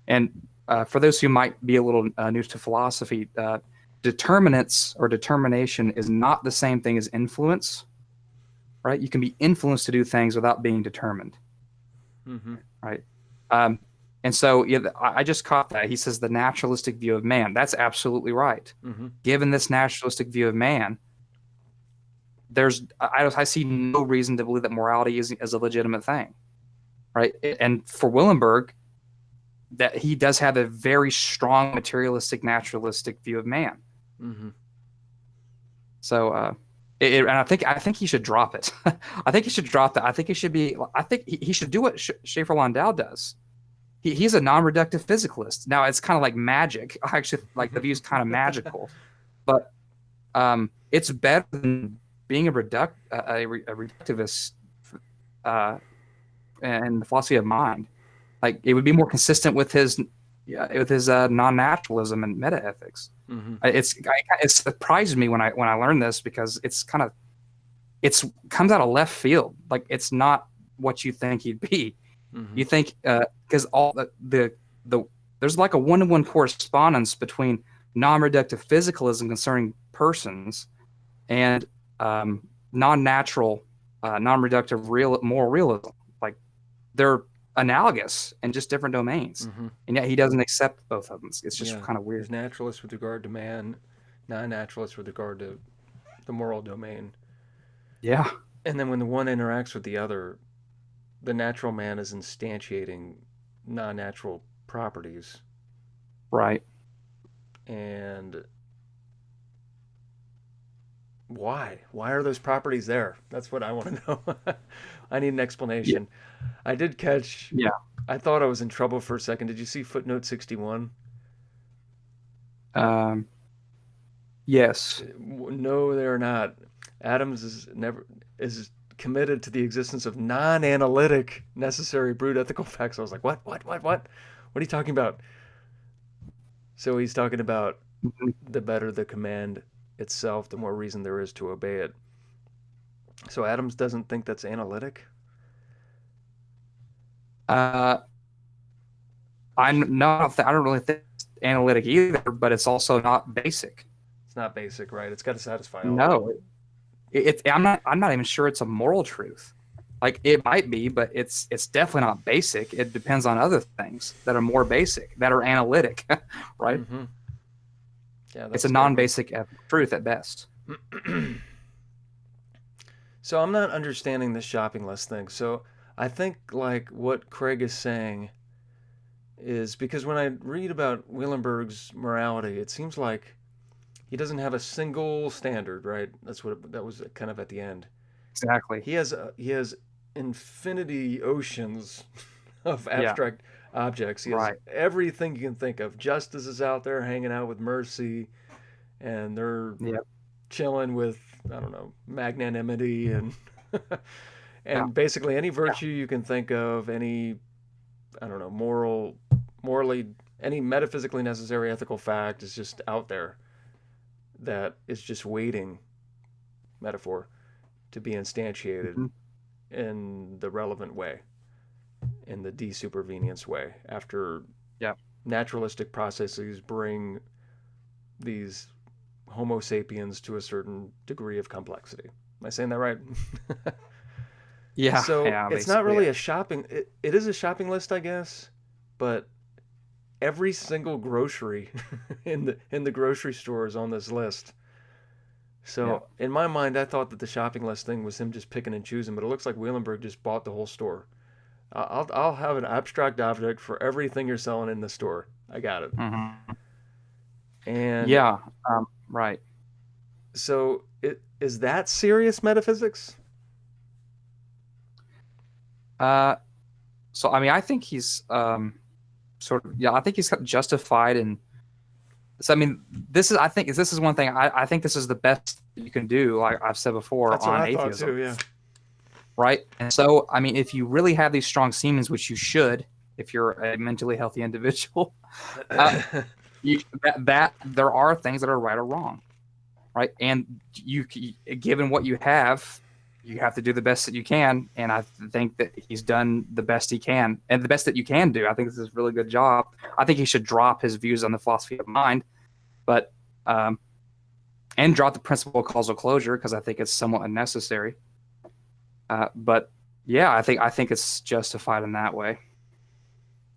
And for those who might be a little new to philosophy, determinants or determination is not the same thing as influence, right? You can be influenced to do things without being determined, Mm-hmm. right? And so I just caught that. He says the naturalistic view of man. That's absolutely right. Mm-hmm. Given this naturalistic view of man, I see no reason to believe that morality is a legitimate thing, right? And for Wielenberg, that he does have a very strong materialistic, naturalistic view of man. Mm-hmm. So, and I think he should drop it. I think he should drop that. I think he should be. I think he should do what Schaefer-Landau does. He's a non-reductive physicalist. Now it's kind of like magic. I actually like the view's kind of magical, but it's better than being a reductivist and the philosophy of mind. Like it would be more consistent with his non-naturalism and metaethics. Mm-hmm. It surprised me when I learned this because it comes out of left field. Like it's not what you think he'd be. Mm-hmm. You think because all there's like a one-to-one correspondence between non-reductive physicalism concerning persons and non-natural, non-reductive moral realism. Like they're analogous in just different domains, and yet he doesn't accept both of them. It's just kind of weird. He's naturalist with regard to man, non-naturalist with regard to the moral domain. Yeah. And then when the one interacts with the other, the natural man is instantiating non-natural properties. Right. And why? Why are those properties there? That's what I want to know. I need an explanation. Yeah. I did catch. Yeah. I thought I was in trouble for a second. Did you see footnote 61? Yes. No, they're not. Adams is committed to the existence of non-analytic necessary brute ethical facts. I was like, what? What are you talking about? So he's talking about the better the command itself, the more reason there is to obey it. So Adams doesn't think that's analytic? I don't really think it's analytic either, but it's also not basic. It's not basic, right? It's got to satisfy all. No, I'm not even sure it's a moral truth. Like, it might be, but it's definitely not basic. It depends on other things that are more basic, that are analytic, right? Mm-hmm. Yeah, it's a non-basic truth at best. So I'm not understanding this shopping list thing. So I think like what Craig is saying is, because when I read about Wielenberg's morality, it seems like he doesn't have a single standard, right? That was kind of at the end. Exactly. He has infinity oceans of abstract objects. He has everything you can think of. Justice is out there hanging out with mercy, and they're chilling with, I don't know, magnanimity and and basically any virtue you can think of, any, I don't know, morally, any metaphysically necessary ethical fact is just out there that is just waiting, metaphor, to be instantiated in the relevant way, in the de-supervenience way, after naturalistic processes bring these Homo sapiens to a certain degree of complexity. Am I saying that right? Yeah. So it's not really a shopping. It is a shopping list, I guess, but every single grocery in the grocery store is on this list. So in my mind, I thought that the shopping list thing was him just picking and choosing, but it looks like Wielenberg just bought the whole store. I'll have an abstract object for everything you're selling in the store. I got it. Mm-hmm. And right. So is that serious metaphysics? So I mean, I think he's I think he's justified in. So I mean, I think this is one thing. I think this is the best you can do, like I've said before, That's on what I atheism. thought too, yeah. Right. And so I mean, if you really have these strong seemings, which you should, if you're a mentally healthy individual, that there are things that are right or wrong, right? And you, given what you have to do the best that you can. And I think that he's done the best he can, and the best that you can do. I think this is a really good job. I think he should drop his views on the philosophy of mind, but and drop the principle of causal closure, because I think it's somewhat unnecessary. But yeah, I think it's justified in that way.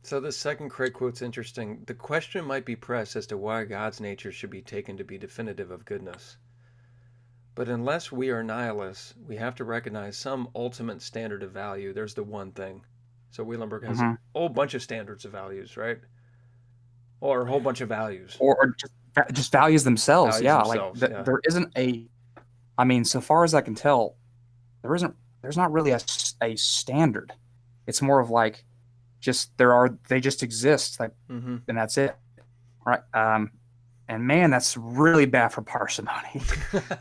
So the second Craig quote's interesting. The question might be pressed as to why God's nature should be taken to be definitive of goodness. But unless we are nihilists, we have to recognize some ultimate standard of value. There's the one thing. So Wielenberg has a whole bunch of standards of values, right? Or a whole bunch of values. Or just values themselves. There isn't I mean, so far as I can tell, there's not really a standard. It's more of like, they just exist, like, and that's it. Right. And man, that's really bad for parsimony.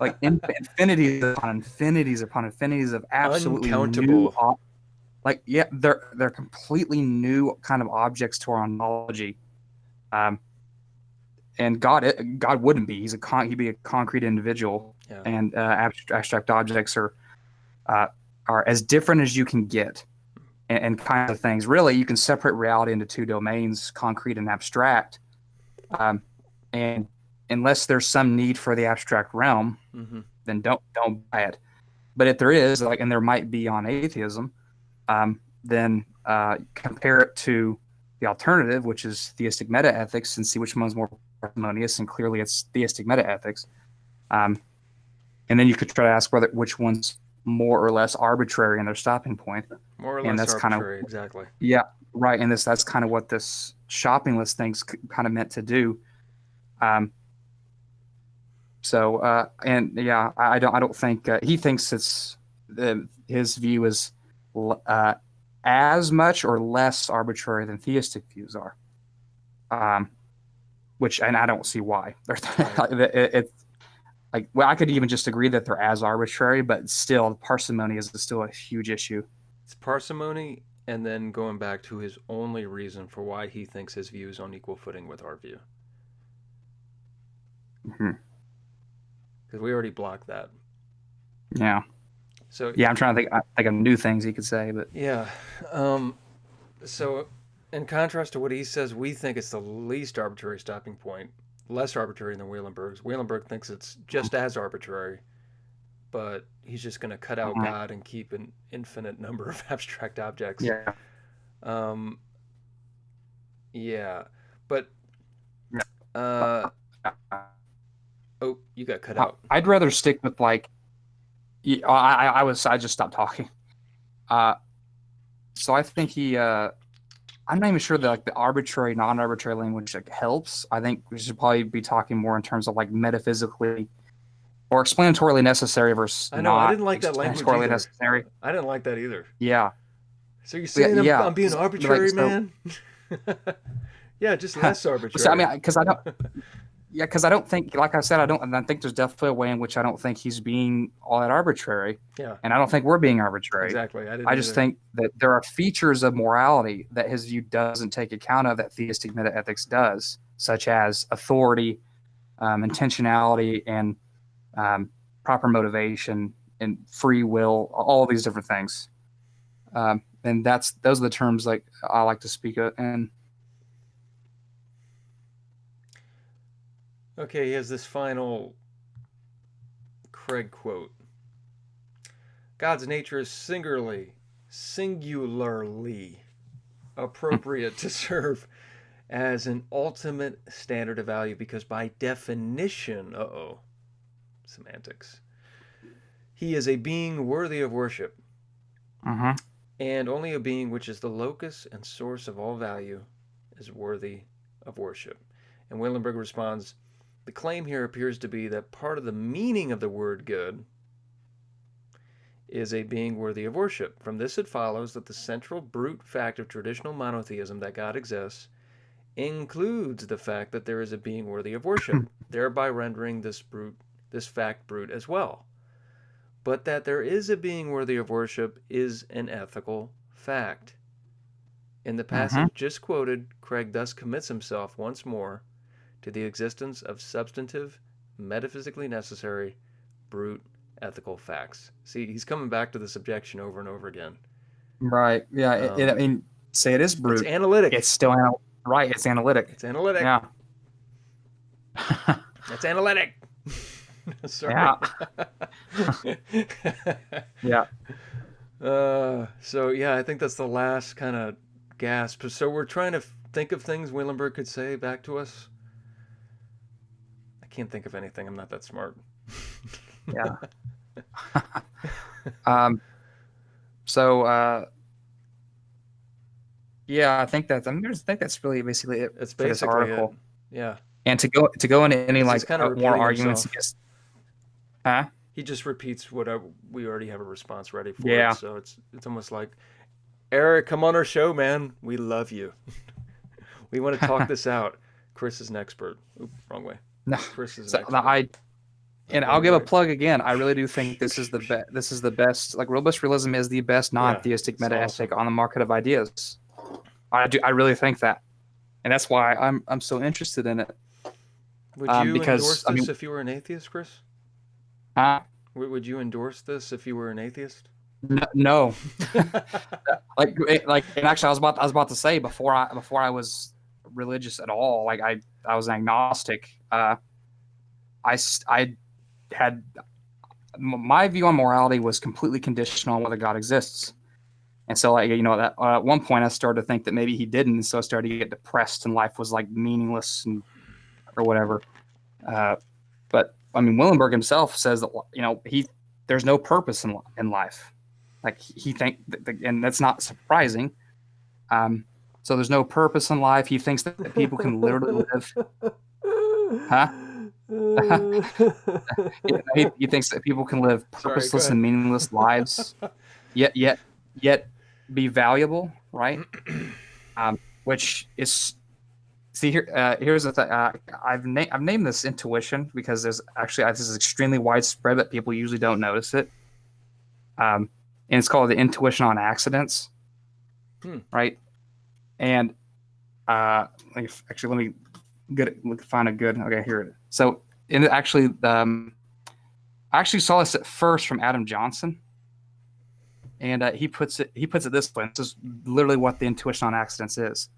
Like infinities upon infinities upon infinities of absolutely uncountable. They're completely new kind of objects to our ontology. And God wouldn't be. He'd be a concrete individual, and abstract objects are as different as you can get, and kinds of things. Really, you can separate reality into two domains: concrete and abstract. And unless there's some need for the abstract realm, then don't buy it. But if there is, and there might be on atheism, then compare it to the alternative, which is theistic metaethics, and see which one's more parsimonious. And clearly, it's theistic metaethics. And then you could try to ask which one's more or less arbitrary in their stopping point. More or and less that's arbitrary, exactly. Yeah, right. And that's kind of what this shopping list thing's kind of meant to do. I don't think he thinks it's his view is as much or less arbitrary than theistic views are. And I don't see why. It's like, well, I could even just agree that they're as arbitrary, but still, parsimony is still a huge issue. It's parsimony, and then going back to his only reason for why he thinks his view is on equal footing with our view. Because we already blocked that. Yeah. So yeah, I'm trying to think of new things he could say, but yeah. So in contrast to what he says, we think it's the least arbitrary stopping point, less arbitrary than Wielenberg's. Wielenberg thinks it's just as arbitrary, but he's just going to cut out God and keep an infinite number of abstract objects. Yeah. Yeah. But oh, you got cut out. I'd rather stick with like I just stopped talking. So I think I'm not even sure that like the arbitrary, non-arbitrary language like helps. I think we should probably be talking more in terms of like metaphysically or explanatorily necessary versus I know, I didn't like that language either. Necessary. I didn't like that either. Yeah. So you're saying I'm being arbitrary, man? Yeah, just less arbitrary. So, I mean, because I don't think, like I said, I think there's definitely a way in which I don't think he's being all that arbitrary. Yeah. And I don't think we're being arbitrary. Exactly. I just think that there are features of morality that his view doesn't take account of that theistic metaethics does, such as authority, intentionality, and proper motivation and free will, all of these different things. And those are the terms like I like to speak of. And okay, he has this final Craig quote. God's nature is singularly appropriate to serve as an ultimate standard of value because by definition, semantics, he is a being worthy of worship. And only a being which is the locus and source of all value is worthy of worship. And Wielenberg responds, the claim here appears to be that part of the meaning of the word good is a being worthy of worship. From this it follows that the central brute fact of traditional monotheism that God exists includes the fact that there is a being worthy of worship, thereby rendering this fact brute as well. But that there is a being worthy of worship is an ethical fact. In the passage just quoted, Craig thus commits himself once more to the existence of substantive, metaphysically necessary, brute ethical facts. See, he's coming back to this objection over and over again. Right. Yeah. I mean, say it is brute. It's analytic. It's still right. It's analytic. It's analytic. Yeah. It's analytic. Sorry. Yeah. So yeah, I think that's the last kind of gasp. So we're trying to think of things Wielenberg could say back to us. I can't think of anything. I'm not that smart. Yeah. Yeah, I think that's really basically it. It's for this basically article. It. Yeah. And to go into any like kind of more arguments against, he just repeats what we already have a response ready for. Yeah. It, so it's almost like, Erik, come on our show, man. We love you. We want to talk this out. Chris is an expert. Oop, wrong way. No, Chris is an expert. I'll give a plug again. I really do think this is the best. Like robust realism is the best non-theistic meta-ethic on the market of ideas. I really think that, and that's why I'm so interested in it. Would you endorse this if you were an atheist, Chris? Would you endorse this if you were an atheist? No. like, and actually, I was about to say before I was religious at all. Like I was an agnostic. I had my view on morality was completely conditional on whether God exists. And so, like, that at one point I started to think that maybe he didn't. And so I started to get depressed and life was like meaningless or whatever. But I mean, Wielenberg himself says that, there's no purpose in life. Like he and that's not surprising. So there's no purpose in life. He thinks that people can literally live, huh? he thinks that people can live Sorry, go purposeless ahead. and meaningless lives, yet be valuable, right? Which is see here. Here's the thing. I've named this intuition because there's actually this is extremely widespread, but people usually don't notice it. And it's called the intuition on accidents, right? And let me find a good. Okay, here it is. So, I actually saw this at first from Adam Johnson, and he puts it this way. This is literally what the intuition on accidents is,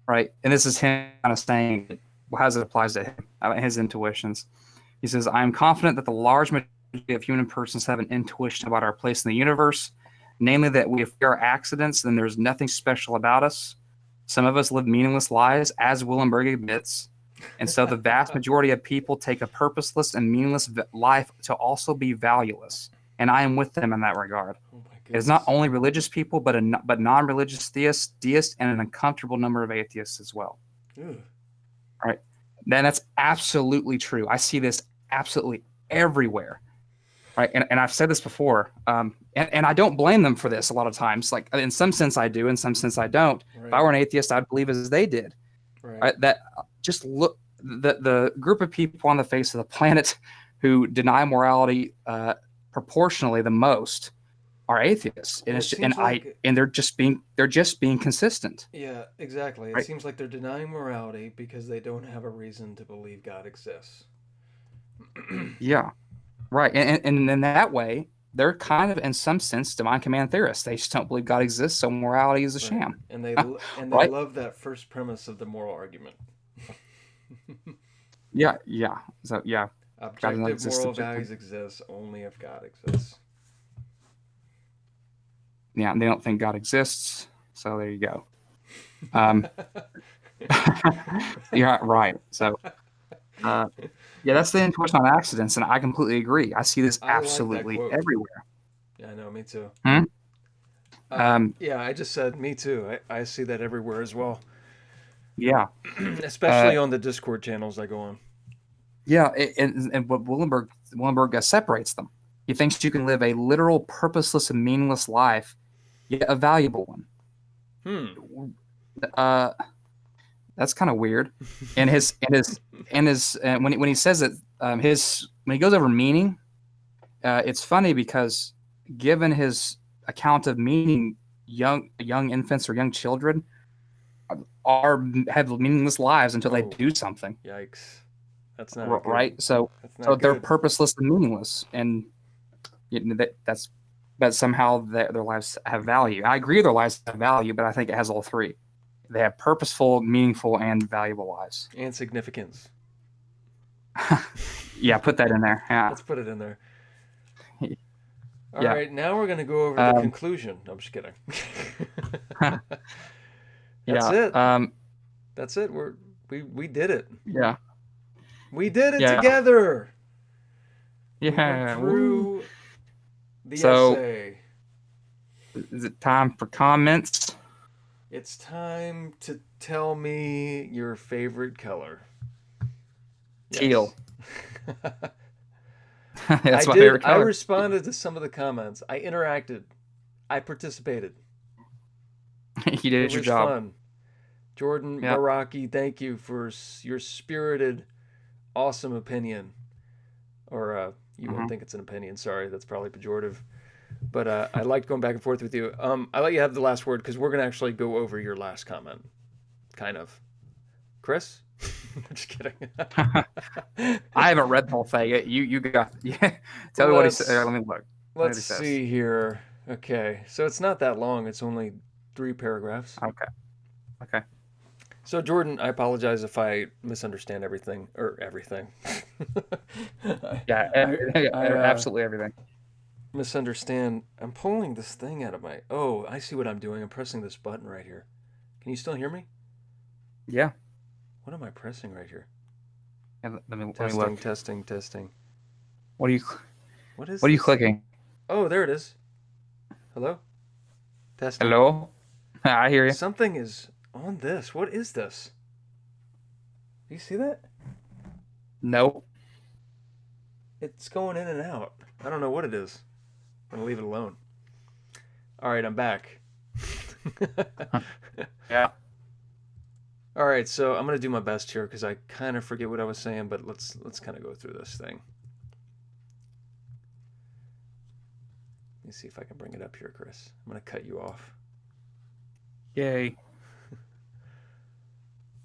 right? And this is him kind of saying how it applies to him, his intuitions. He says, "I am confident that the large majority of human persons have an intuition about our place in the universe, namely that if we are accidents, then there's nothing special about us. Some of us live meaningless lives, as Wielenberg admits, and so the vast majority of people take a purposeless and meaningless life to also be valueless. And I am with them in that regard. It is not only religious people, but non-religious theists, deists, and an uncomfortable number of atheists as well." All right. Then that's absolutely true. I see this absolutely everywhere. Right. And I've said this before. And I don't blame them for this a lot of times. Like in some sense I do, in some sense I don't. Right. If I were an atheist, I'd believe as they did. Right. That just look the group of people on the face of the planet who deny morality proportionally the most are atheists. And they're just being consistent. Yeah, exactly. It seems like they're denying morality because they don't have a reason to believe God exists. Yeah. Right. And in that way, they're kind of, in some sense, divine command theorists. They just don't believe God exists, so morality is a sham. And they love that first premise of the moral argument. Yeah. So, objective moral values exist only if God exists. Yeah, and they don't think God exists, so there you go. Yeah, right. So, that's the intuition on accidents, and I completely agree. I see this absolutely everywhere. Yeah, I know, me too. Yeah, I just said me too. I see that everywhere as well. Yeah. Especially on the Discord channels I go on. Yeah, and what Wielenberg separates them. He thinks you can live a literal, purposeless, and meaningless life, yet a valuable one. That's kind of weird. And when he says it, when he goes over meaning, it's funny because given his account of meaning, young infants or young children have meaningless lives until they do something. Yikes. That's not right. Good. So they're purposeless and meaningless, and but somehow their lives have value. I agree their lives have value, but I think it has all three. They have purposeful, meaningful, and valuable lives. And significance. Yeah, put that in there. Yeah. Let's put it in there. All right, now we're going to go over the conclusion. No, I'm just kidding. That's it. That's it. We did it. Yeah. We did it together. Yeah. We went through the essay. Is it time for comments? It's time to tell me your favorite color. Teal. That's my favorite color. I responded to some of the comments. I interacted. I participated. You did your job. Fun. Jordan Baraki, thank you for your spirited, awesome opinion. Or you won't think it's an opinion. Sorry, that's probably pejorative. But I liked going back and forth with you. I let you have the last word because we're going to actually go over your last comment. Kind of. Chris? I'm just kidding. I haven't read the whole thing. You got. Yeah. Tell me what he said. Let me look. Let's see here. Okay, so it's not that long. It's only 3 paragraphs. Okay. So Jordan, I apologize if I misunderstand everything Yeah, absolutely everything. misunderstand. I'm pulling this thing out of my. Oh, I see what I'm doing. I'm pressing this button right here. Can you still hear me? Yeah. What am I pressing right here? Yeah, let me Testing, look. testing, testing. What are you What is what are you this? clicking? Oh, there it is. Hello? Testing. Hello? I hear you. Something is on this. What is this? Do you see that? Nope. It's going in and out. I don't know what it is. I'm going to leave it alone. All right, I'm back. Yeah. All right, so I'm going to do my best here because I kind of forget what I was saying, but let's kind of go through this thing. Let me see if I can bring it up here, Chris. I'm going to cut you off. Yay.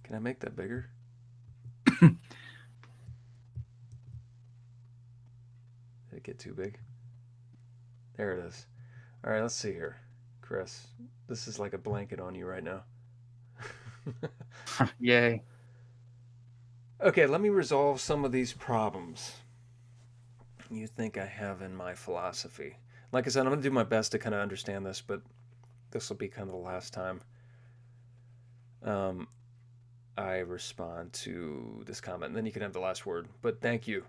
Can I make that bigger? Did it get too big? There it is. All right, let's see here. Chris, this is like a blanket on you right now. Yay. Okay, let me resolve some of these problems you think I have in my philosophy. Like I said, I'm going to do my best to kind of understand this, but this will be kind of the last time I respond to this comment. And then you can have the last word. But thank you.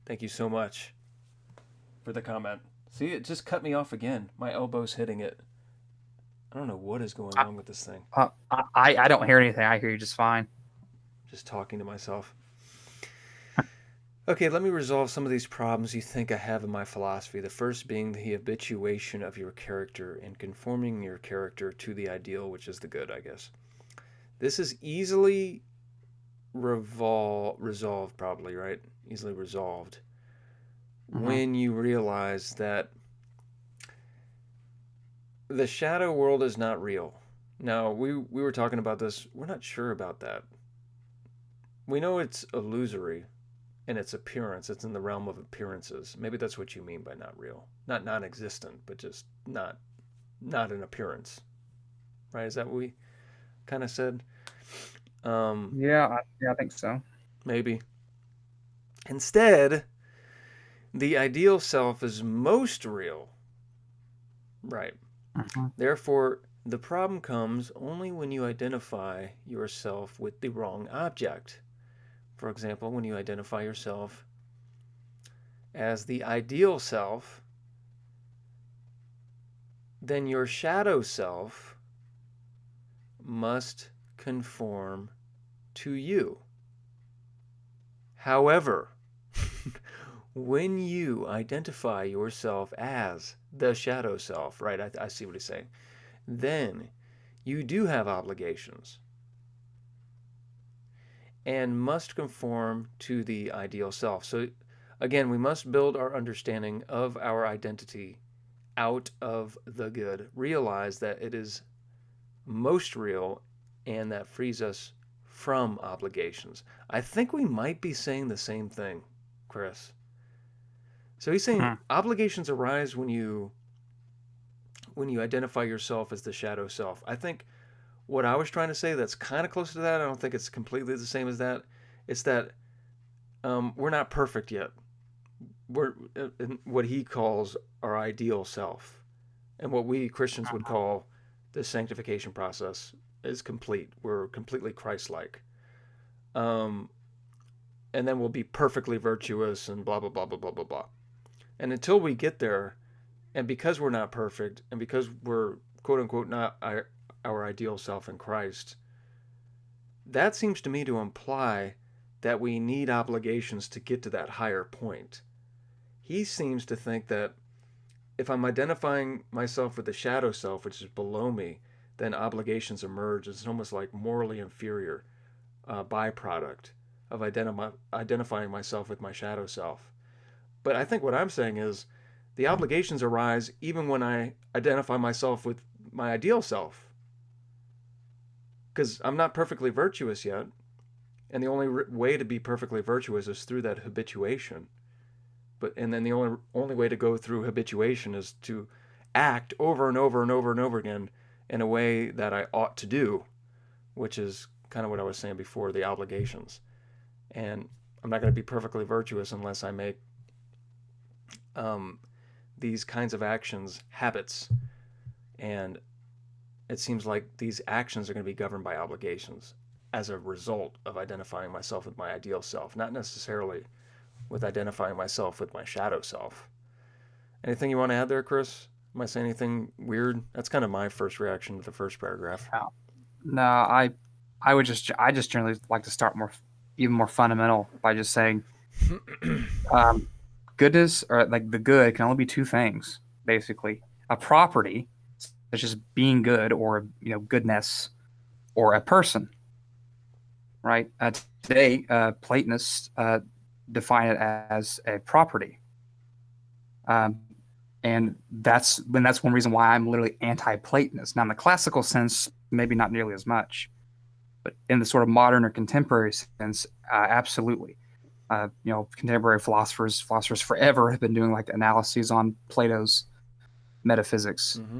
Thank you so much for the comment. See, it just cut me off again. My elbow's hitting it. I don't know what is going on with this thing. I don't hear anything. I hear you just fine. Just talking to myself. Okay, let me resolve some of these problems you think I have in my philosophy. The first being the habituation of your character and conforming your character to the ideal, which is the good, I guess. This is easily resolved, probably, right? Easily resolved when you realize that the shadow world is not real. Now, we were talking about this. We're not sure about that. We know it's illusory in its appearance. It's in the realm of appearances. Maybe that's what you mean by not real. Not non-existent, but just not an appearance. Right? Is that what we kind of said? Yeah, I think so. Maybe. Instead, the ideal self is most real. Right. Therefore, the problem comes only when you identify yourself with the wrong object. For example, when you identify yourself as the ideal self, then your shadow self must conform to you. However, when you identify yourself as the shadow self, right? I see what he's saying. Then you do have obligations and must conform to the ideal self. So again, we must build our understanding of our identity out of the good. Realize that it is most real and that frees us from obligations. I think we might be saying the same thing, Chris. So he's saying obligations arise when you identify yourself as the shadow self. I think what I was trying to say that's kind of close to that. I don't think it's completely the same as that. It's that we're not perfect yet. We're in what he calls our ideal self, and what we Christians would call the sanctification process is complete. We're completely Christ-like, and then we'll be perfectly virtuous and blah blah blah blah blah blah blah. And until we get there, and because we're not perfect, and because we're quote unquote not our ideal self in Christ, that seems to me to imply that we need obligations to get to that higher point. He seems to think that if I'm identifying myself with the shadow self, which is below me, then obligations emerge. It's almost like morally inferior byproduct of identifying myself with my shadow self. But I think what I'm saying is the obligations arise even when I identify myself with my ideal self. Because I'm not perfectly virtuous yet. And the only way to be perfectly virtuous is through that habituation. And then the only way to go through habituation is to act over and over and over and over again in a way that I ought to do, which is kind of what I was saying before, the obligations. And I'm not going to be perfectly virtuous unless I make these kinds of actions habits, and it seems like these actions are going to be governed by obligations as a result of identifying myself with my ideal self, not necessarily with identifying myself with my shadow self. Anything you want to add there, Chris? Am I saying anything weird? That's kind of my first reaction to the first paragraph. No, I just generally like to start even more fundamental by just saying, um, goodness, or like the good, can only be two things basically: a property, such as being good or goodness, or a person. Right? Today, Platonists define it as a property, um, and that's one reason why I'm literally anti-Platonist. Now, in the classical sense, maybe not nearly as much, but in the sort of modern or contemporary sense, absolutely. Contemporary philosophers forever have been doing like analyses on Plato's metaphysics, Mm-hmm.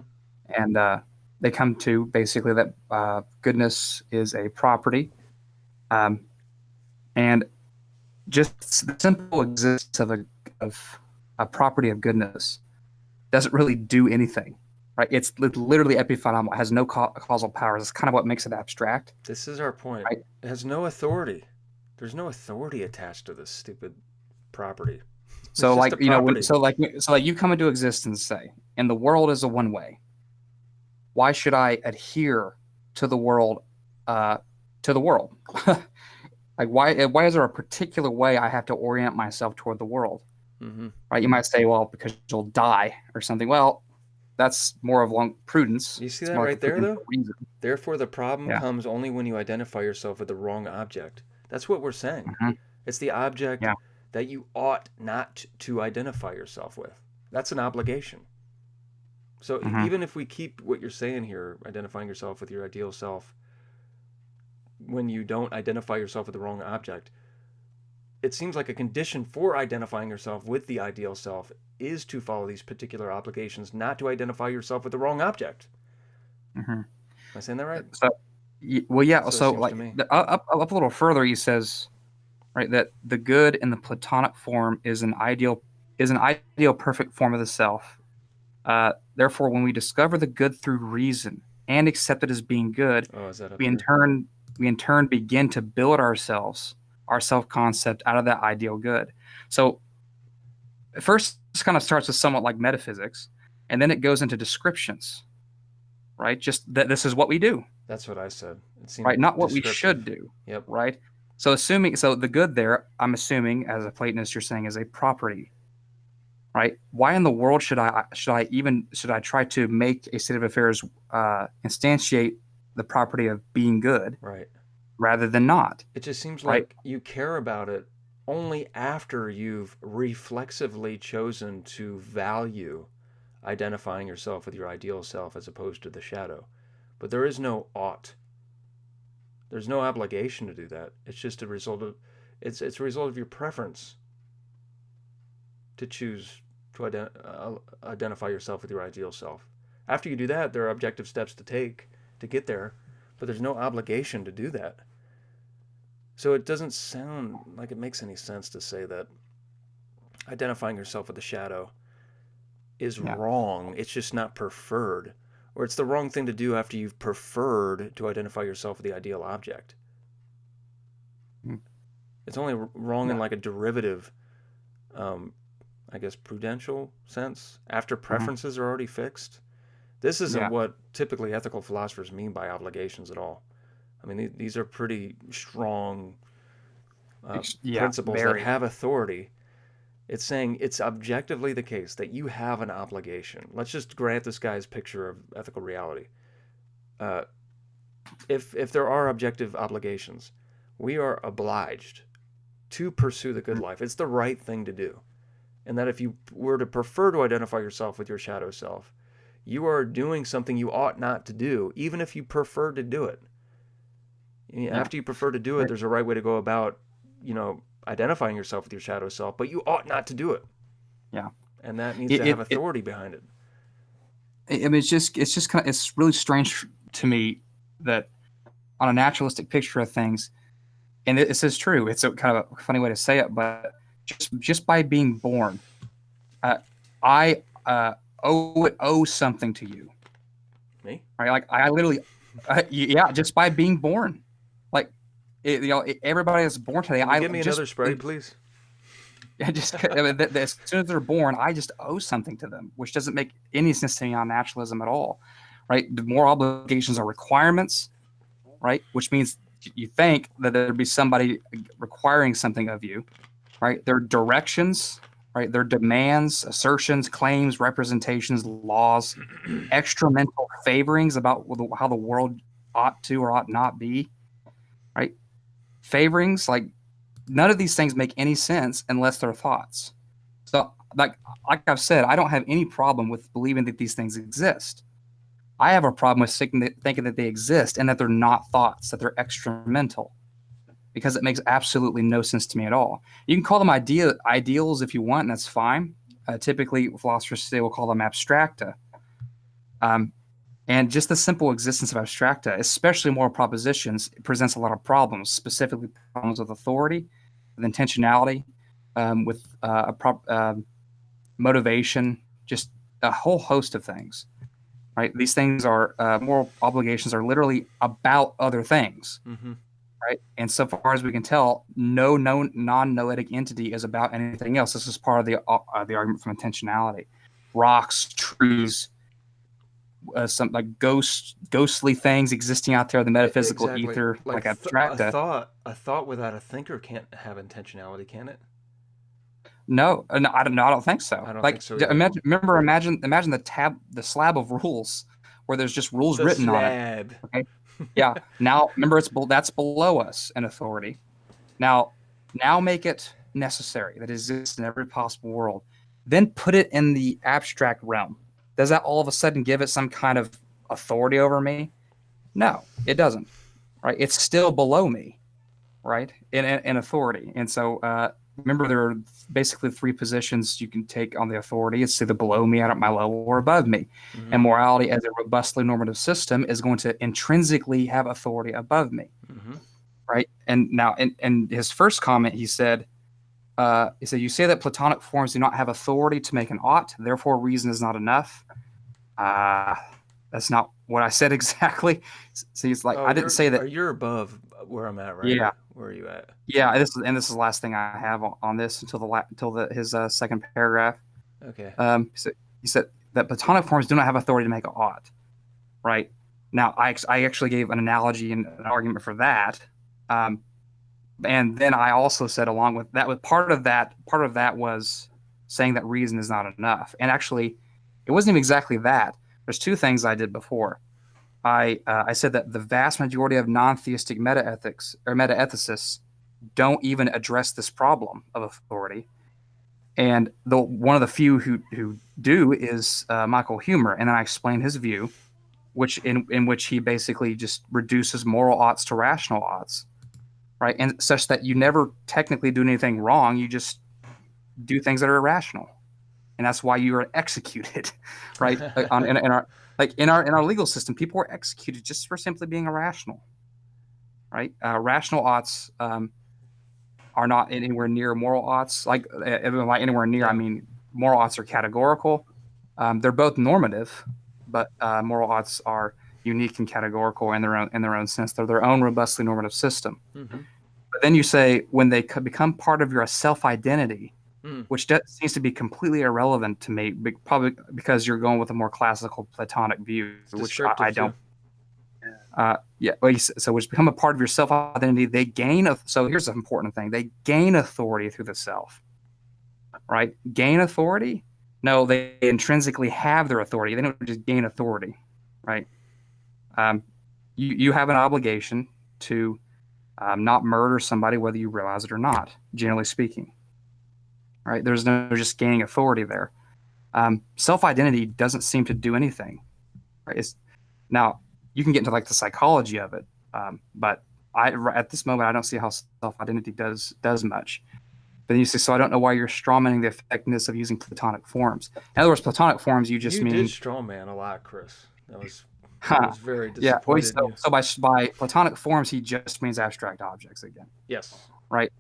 and they come to basically that goodness is a property, um, and just the simple existence of a property of goodness doesn't really do anything, right? It's literally epiphenomenal, has no causal powers. It's kind of what makes it abstract, This is our point. right? It has no authority. There's no authority attached to this stupid property. It's So just like a property. so like you come into existence, say, and the world is a one way. Why should I adhere to the world? Uh, to the world, like why is there a particular way I have to orient myself toward the world? Mm-hmm. Right? You might say, well, because you'll die or something. Well, that's more of long prudence. You see It's that more like right a there, prudential though? reason. Therefore, the problem Yeah. comes only when you identify yourself with the wrong object. That's what we're saying. Hmm. It's the object Yeah. that you ought not to identify yourself with. That's an obligation. So Hmm. even if we keep what you're saying here, identifying yourself with your ideal self, when you don't identify yourself with the wrong object, it seems like a condition for identifying yourself with the ideal self is to follow these particular obligations, not to identify yourself with the wrong object. Hmm. Am I saying that right? So, well, yeah. So it So, seems to like me. up a little further, he says, right, that the good in the Platonic form is an ideal perfect form of the self. Therefore, when we discover the good through reason and accept it as being good, Oh, is that up we in here? turn we in turn begin to build our self concept out of that ideal good. So at first, this kind of starts with somewhat like metaphysics, and then it goes into descriptions, right? Just that this is what we do, That's what I said. It right? seemed Not what we should descriptive. do, Yep. right? So the good there, I'm assuming as a Platonist, you're saying is a property, right? Why in the world should I try to make a state of affairs instantiate the property of being good Right. rather than not, It just seems right? like you care about it only after you've reflexively chosen to value identifying yourself with your ideal self as opposed to the shadow. But there is no ought. There's no obligation to do that. It's just a result of it's a result of your preference to choose to identify yourself with your ideal self. After you do that, there are objective steps to take to get there, but there's no obligation to do that. So it doesn't sound like it makes any sense to say that identifying yourself with the shadow is Yeah. wrong. It's just not preferred. Or it's the wrong thing to do after you've preferred to identify yourself with the ideal object. Mm. It's only wrong in Yeah. like a derivative, um, I guess, prudential sense, after Mhm. preferences are already fixed. This isn't Yeah. what typically ethical philosophers mean by obligations at all. I mean, these are pretty strong Yeah. principles that Very. have authority. It's saying it's objectively the case that you have an obligation. Let's just grant this guy's picture of ethical reality. Uh, if there are objective obligations, we are obliged to pursue the good Mhm. life. It's the right thing to do. And that if you were to prefer to identify yourself with your shadow self, you are doing something you ought not to do, even if you prefer to do it. Yeah. After you prefer to do it, there's a right way to go about, identifying yourself with your shadow self, but you ought not to do it. Yeah. And that needs It, to have it, authority behind it. I mean, it's just kind of it's really strange to me that on a naturalistic picture of things, and this is true. It's a kind of a funny way to say it, but just by being born, uh, I owes something to you, Me? right? Like I literally, yeah, just by being born, like everybody that's born today, Can you I give me just another Sprite, please? as soon as they're born, I just owe something to them, which doesn't make any sense to me on naturalism at all, right? The moral obligations are requirements, right? Which means you think that there'd be somebody requiring something of you, right? They're directions, right? They're demands, assertions, claims, representations, laws, extramental favorings about how the world ought to or ought not be, right? Favorings, like none of these things make any sense unless they're thoughts. So, like I've said, I don't have any problem with believing that these things exist. I have a problem with thinking that they exist and that they're not thoughts, that they're extramental, because it makes absolutely no sense to me at all. You can call them ideals if you want, and that's fine. Typically, philosophers today will call them abstracta. Um, and just the simple existence of abstracta, especially moral propositions, presents a lot of problems, specifically problems with authority, with intentionality, with motivation, just a whole host of things. Right? These things are moral obligations are literally about other things. Mm-hmm. Right? And so far as we can tell, no non-noetic entity is about anything else. This is part of the argument from intentionality. Rocks, trees, some like ghostly things existing out there, the metaphysical Exactly. ether, like A abstracta. thought without a thinker can't have intentionality, can it? No, no, I don't know. I don't think so. I don't think Like, so either. imagine the slab of rules where there's just rules The written on it. slab. Okay. Yeah. Now remember, that's below us in authority. Now make it necessary that exists in every possible world. Then put it in the abstract realm. Does that all of a sudden give it some kind of authority over me? No, it doesn't. Right? It's still below me, right? In authority. And so remember, there are basically three positions you can take on the authority. It's either below me, at my level, or above me. Mm-hmm. And morality, as a robustly normative system, is going to intrinsically have authority above me. Mm-hmm. Right? And now, in his first comment, he said, you say that Platonic forms do not have authority to make an ought, therefore reason is not enough. That's not what I said exactly. So he's like, Oh, I didn't say that. you're above where I'm at, right? Yeah, Where are you at? yeah. This is the last thing I have on this until his second paragraph. Okay. He said that Platonic forms do not have authority to make an ought. Right now, I actually gave an analogy and an argument for that. And then I also said, along with that, part of that was saying that reason is not enough. And actually, it wasn't even exactly that. There's two things I did before. I said that the vast majority of non-theistic metaethics or metaethicists don't even address this problem of authority. And one of the few who do is Michael Humer. And then I explained his view, in which he basically just reduces moral oughts to rational oughts. Right, and such that you never technically do anything wrong, you just do things that are irrational, and that's why you are executed, right? In our legal system, people are executed just for simply being irrational, right? Rational oughts are not anywhere near moral oughts. Like by anywhere near, I mean moral oughts are categorical. They're both normative, but moral oughts are unique and categorical in their own sense. They're their own robustly normative system. Mm-hmm. But then you say when they become part of your self-identity, which seems to be completely irrelevant to me, probably because you're going with a more classical Platonic view, which I don't. So which become a part of your self-identity, they gain. So here's the important thing: they gain authority through the self. Right? Gain authority? No, they intrinsically have their authority. They don't just gain authority. Right? You have an obligation to not murder somebody, whether you realize it or not, generally speaking. Right? There's no just gaining authority there. Self-identity doesn't seem to do anything. Right? Now, you can get into like the psychology of it, but at this moment, I don't see how self-identity does much. But then you say, so I don't know why you're strawmanning the effectiveness of using Platonic forms. In other words, Platonic forms, you did strawman a lot, Chris. I was very disappointed. Yeah. So by Platonic forms, he just means abstract objects again. Yes. Right.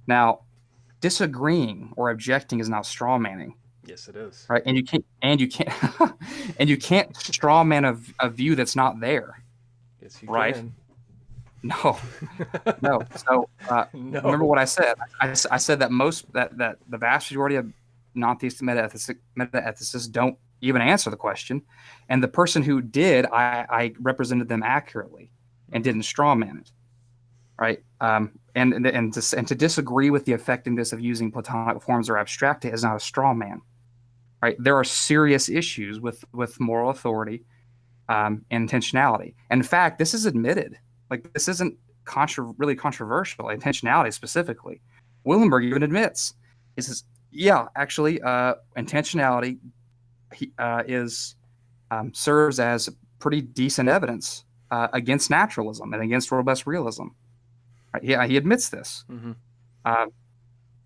Now, disagreeing or objecting is not strawmanning. Yes, it is. right? And you can't straw man a view that's not there, Yes, you right? can. No, no. So remember No. what I said. I said that that the vast majority of non-theistic meta-ethicists don't even answer the question, and the person who did, I represented them accurately and Mm-hmm. didn't straw man it, right? And to disagree with the effectiveness of using Platonic forms or abstracta is not a straw man, right? There are serious issues with moral authority, intentionality. In fact, this is admitted. Like this isn't really controversial. Intentionality specifically, Wielenberg even admits. He says, "Yeah, actually, intentionality is serves as pretty decent evidence against naturalism and against robust realism." Right? Yeah, he admits this, Mm-hmm. uh,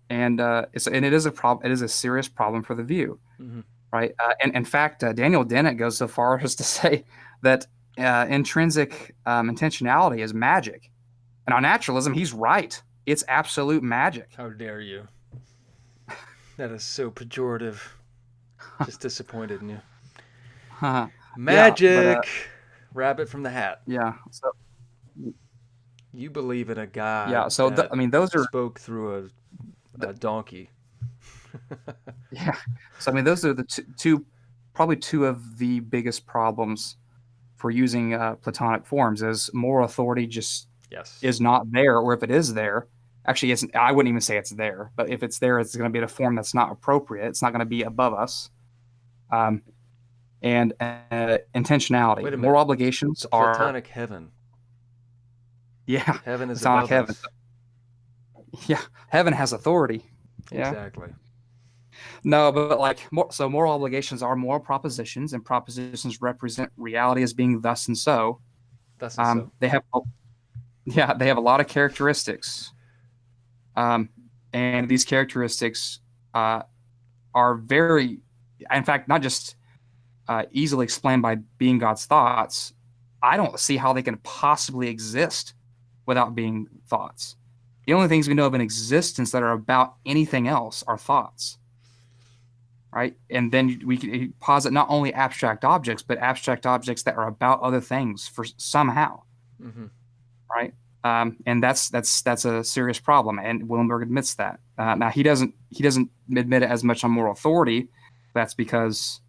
and it is a problem. It is a serious problem for the view. Mm-hmm. Right? And in fact, Daniel Dennett goes so far as to say that intrinsic intentionality is magic. And on naturalism, he's right. It's absolute magic. How dare you? That is so pejorative. Just disappointed in you. Yeah, but Magic! Rabbit from the hat. yeah, so You believe in a god yeah, so that I mean, those are spoke through a donkey. yeah. So I mean, those are the two probably two of the biggest problems for using Platonic forms. Is moral authority just Yes. is not there, or if it is there, actually, I wouldn't even say it's there, but if it's there, it's going to be in a form that's not appropriate. It's not going to be above us. Um, and intentionality, Wait a moral minute. obligations The are, Platonic heaven. yeah, Heaven is Platonic above heaven. us. Yeah, heaven has authority. Yeah, Exactly. no, but like, so moral obligations are moral propositions, and propositions represent reality as being thus and so. Thus and so. They have, yeah, they have a lot of characteristics, um, and these characteristics uh, are very, in fact, not just easily explained by being God's thoughts. I don't see how they can possibly exist without being thoughts. The only things we know of in existence that are about anything else are thoughts, right? And then we can posit not only abstract objects, but abstract objects that are about other things for somehow, Mm-hmm. right? And that's a serious problem, and Wielenberg admits that. Now he doesn't admit it as much on moral authority. That's because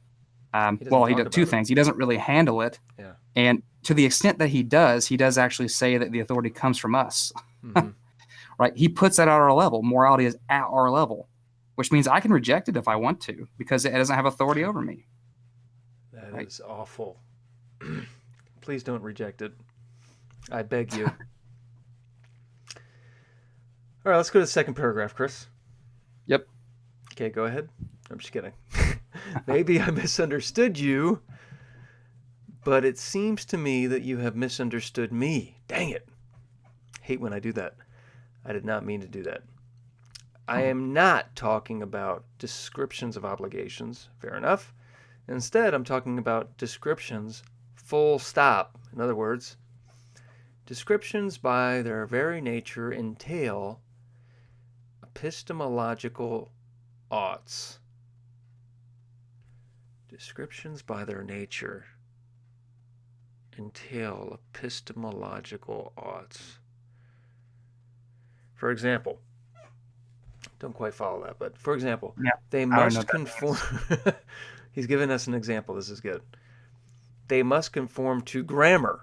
He doesn't well, he talk does two about it. things. He doesn't really handle it, Yeah. and to the extent that he does actually say that the authority comes from us, Mm-hmm. right? He puts that at our level. Morality is at our level, which means I can reject it if I want to because it doesn't have authority over me, That right? is awful. Please don't reject it. I beg you. All right, let's go to the second paragraph, Chris. Yep. Okay, go ahead. I'm just kidding. Maybe I misunderstood you, but it seems to me that you have misunderstood me. Dang it. Hate when I do that. I did not mean to do that. I am not talking about descriptions of obligations. Fair enough. Instead, I'm talking about descriptions, full stop. In other words, descriptions by their very nature entail epistemological oughts. Descriptions by their nature entail epistemological oughts. For example, don't quite follow that, but for example, Yeah. they I don't know must what that conform. means. He's given us an example. This is good. They must conform to grammar.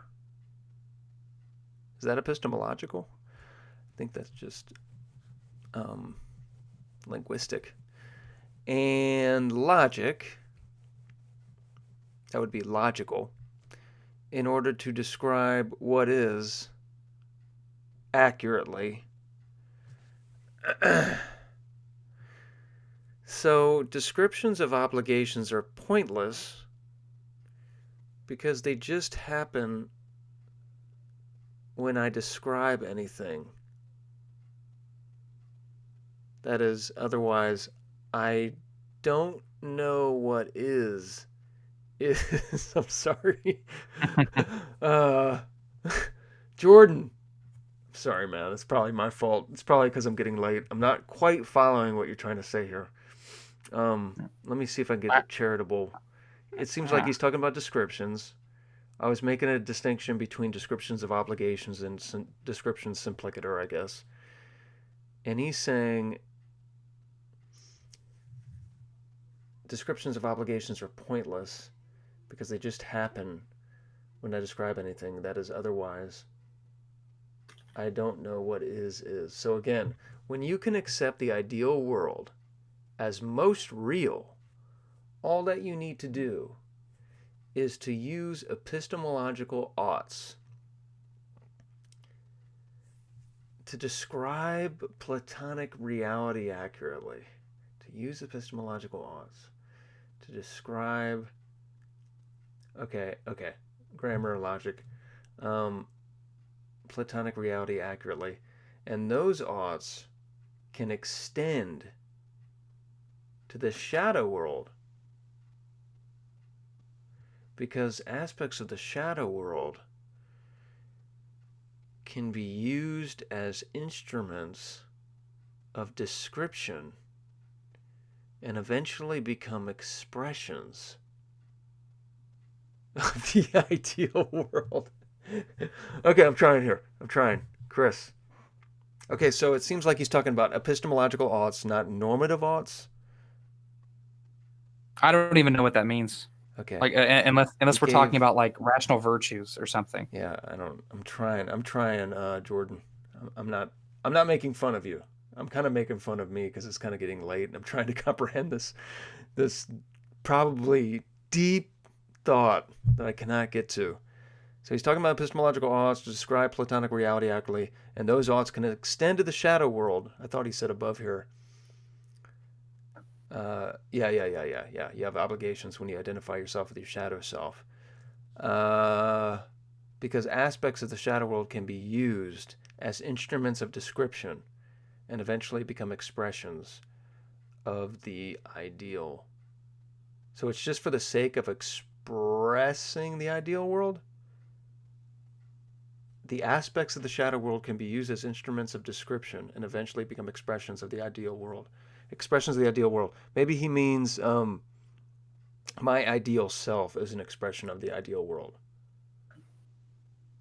Is that epistemological? I think that's just linguistic. And logic, that would be logical, in order to describe what is accurately. So, descriptions of obligations are pointless because they just happen when I describe anything. That is, otherwise, I don't know what is. I'm sorry. uh, Jordan. Sorry, man. It's probably my fault. It's probably because I'm getting late. I'm not quite following what you're trying to say here. Let me see if I can get a charitable. It seems like he's talking about descriptions. I was making a distinction between descriptions of obligations and descriptions simplicator, I guess. And he's saying descriptions of obligations are pointless because they just happen when I describe anything that is otherwise. I don't know what is. So again, when you can accept the ideal world as most real, all that you need to do is to use epistemological oughts to describe Platonic reality accurately. To use epistemological oughts to describe, okay, grammar, logic, Platonic reality accurately. And those oughts can extend to the shadow world, because aspects of the shadow world can be used as instruments of description and eventually become expressions of the ideal world. Okay, I'm trying here. Chris. Okay, so it seems like he's talking about epistemological oughts, not normative oughts. I don't even know what that means. Okay. Like unless we're talking about like rational virtues or something. Yeah, I don't. I'm trying, Jordan. I'm not making fun of you. I'm kind of making fun of me because it's kind of getting late, and I'm trying to comprehend this probably deep thought that I cannot get to. So he's talking about epistemological oughts to describe Platonic reality accurately, and those oughts can extend to the shadow world. I thought he said above here. Yeah. You have obligations when you identify yourself with your shadow self. Because aspects of the shadow world can be used as instruments of description and eventually become expressions of the ideal. So it's just for the sake of expressing the ideal world? The aspects of the shadow world can be used as instruments of description and eventually become expressions of the ideal world. Expressions of the ideal world. Maybe he means my ideal self is an expression of the ideal world.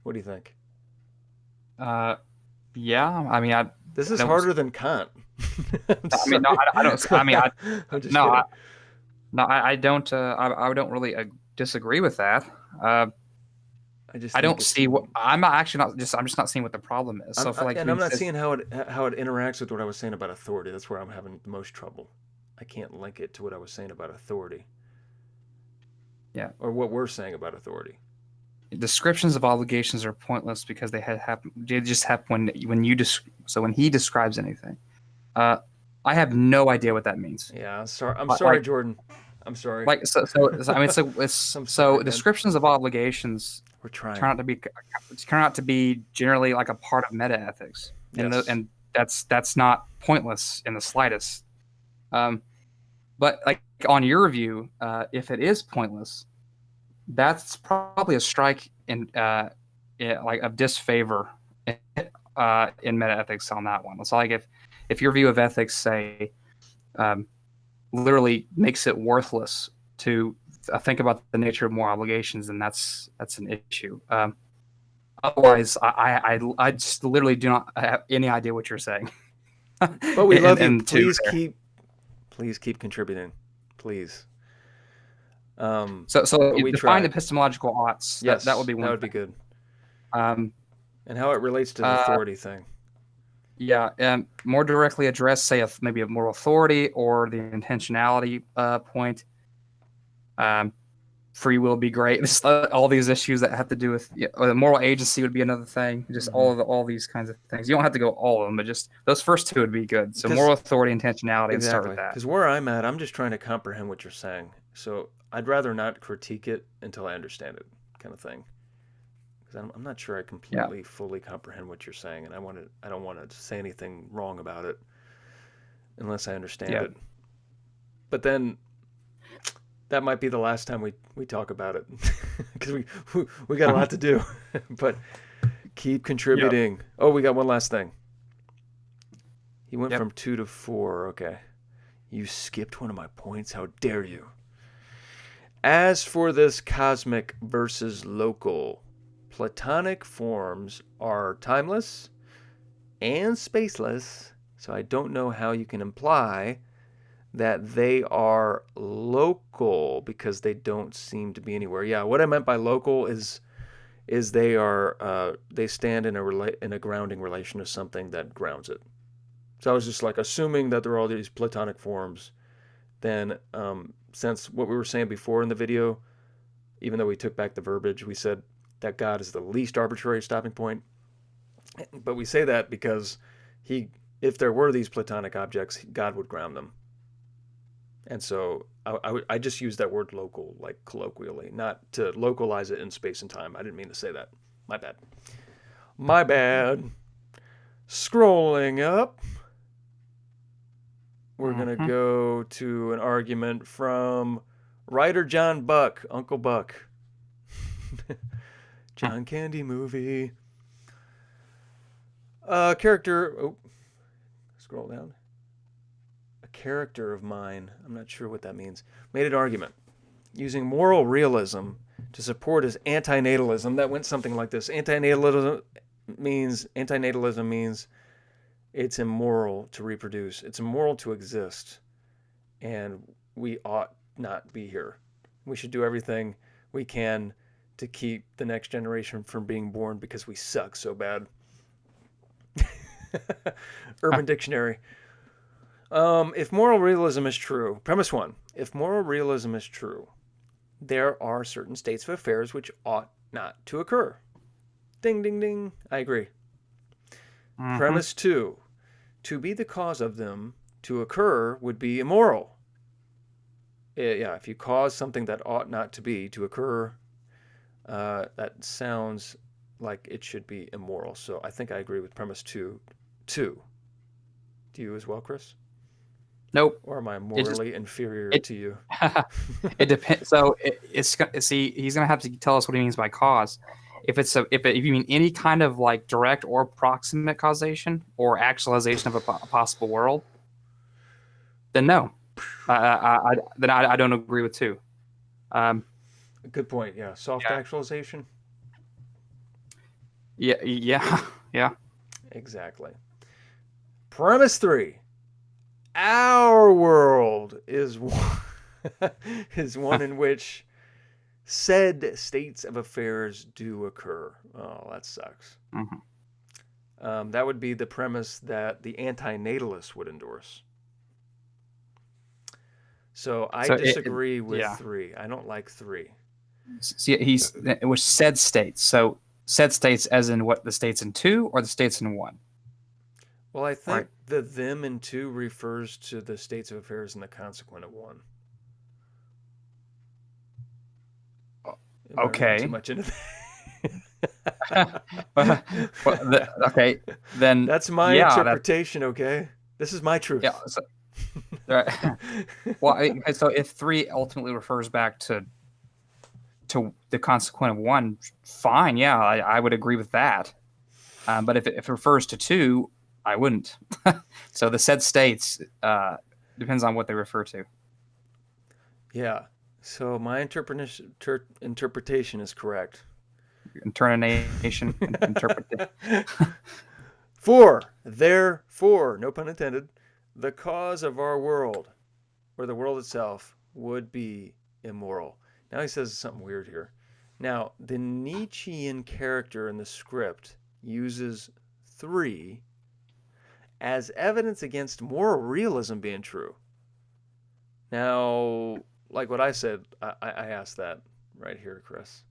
What do you think? Yeah. I mean, this is harder than Kant. I mean, no, I don't. I mean, I'm just kidding. I don't. I don't really disagree with that. I don't see what I'm just not seeing what the problem is. So I'm not seeing how it interacts with what I was saying about authority. That's where I'm having the most trouble. I can't link it to what I was saying about authority. Yeah. Or what we're saying about authority. Descriptions of obligations are pointless because they just happen when he describes anything. I have no idea what that means. Yeah, I'm sorry, Jordan. I'm sorry. Like I mean, descriptions of obligations turn out to be generally like a part of meta ethics, yes. and that's not pointless in the slightest. But like on your view, if it is pointless, that's probably a strike in like of disfavor in meta ethics on that one. It's like if your view of ethics say literally makes it worthless to think about the nature of more obligations, then that's an issue. Otherwise, I just literally do not have any idea what you're saying. But we love you. Please keep contributing, please. So you define epistemological oughts. Yes, that would be one. That would be good. And how it relates to the authority thing. Yeah, and more directly address, say, maybe a moral authority or the intentionality point. Free will would be great. Just, all these issues that have to do with the moral agency would be another thing. Just all these kinds of things. You don't have to go all of them, but just those first two would be good. So moral authority, intentionality. Exactly. Start with that. Because where I'm at, I'm just trying to comprehend what you're saying. So I'd rather not critique it until I understand it, kind of thing. Because I'm not sure I completely, fully comprehend what you're saying, and I don't want to say anything wrong about it unless I understand it. But then that might be the last time we talk about it because we got a lot to do. But keep contributing. Oh, we got one last thing. He went from 2 to 4. Okay. You skipped one of my points. How dare you? As for this cosmic versus local, Platonic forms are timeless and spaceless, so I don't know how you can imply that they are local because they don't seem to be anywhere. Yeah, what I meant by local is they stand in a grounding relation to something that grounds it. So I was just like assuming that there are all these Platonic forms. Then, since what we were saying before in the video, even though we took back the verbiage, we said that God is the least arbitrary stopping point. But we say that because if there were these Platonic objects, God would ground them. And so I just use that word local, like colloquially, not to localize it in space and time. I didn't mean to say that. My bad. My bad. Scrolling up, we're going to go to an argument from writer John Buck, Uncle Buck. John Candy movie. Character. Scroll down. A character of mine, I'm not sure what that means, made an argument using moral realism to support his antinatalism. That went something like this. Antinatalism means it's immoral to reproduce. It's immoral to exist. And we ought not be here. We should do everything we can to keep the next generation from being born because we suck so bad. Urban Dictionary. If moral realism is true, premise 1, if moral realism is true, there are certain states of affairs which ought not to occur. Ding, ding, ding. I agree. Premise 2, to be the cause of them to occur would be immoral. Yeah, if you cause something that ought not to be to occur, that sounds like it should be immoral. So I think I agree with premise 2. Do you as well, Chris? Nope. Or am I morally inferior to you? It depends. So he's gonna have to tell us what he means by cause. If you mean any kind of like direct or proximate causation or actualization of a possible world, then no. I don't agree with 2. Good point. Yeah, soft actualization. Yeah. Exactly. Premise 3. Our world is one in which said states of affairs do occur. Oh, that sucks. That would be the premise that the anti-natalists would endorse. So I disagree with 3. I don't like 3. See, it was said states. So said states as in what, the states in 2 or the states in 1? Well, I think the them in 2 refers to the states of affairs in the consequent of 1. Okay. Too much into that. Okay, then that's my interpretation. Okay, this is my truth. Yeah. Well, so if 3 ultimately refers back to the consequent of 1, fine. Yeah, I would agree with that. But if it refers to 2, I wouldn't. So the said states depends on what they refer to. Yeah. So my interpretation is correct. Internation. Interpret. 4. Therefore, no pun intended, the cause of our world, or the world itself, would be immoral. Now he says something weird here. Now, the Nietzschean character in the script uses 3 as evidence against moral realism being true. Now, like what I said, I asked that right here, Chris.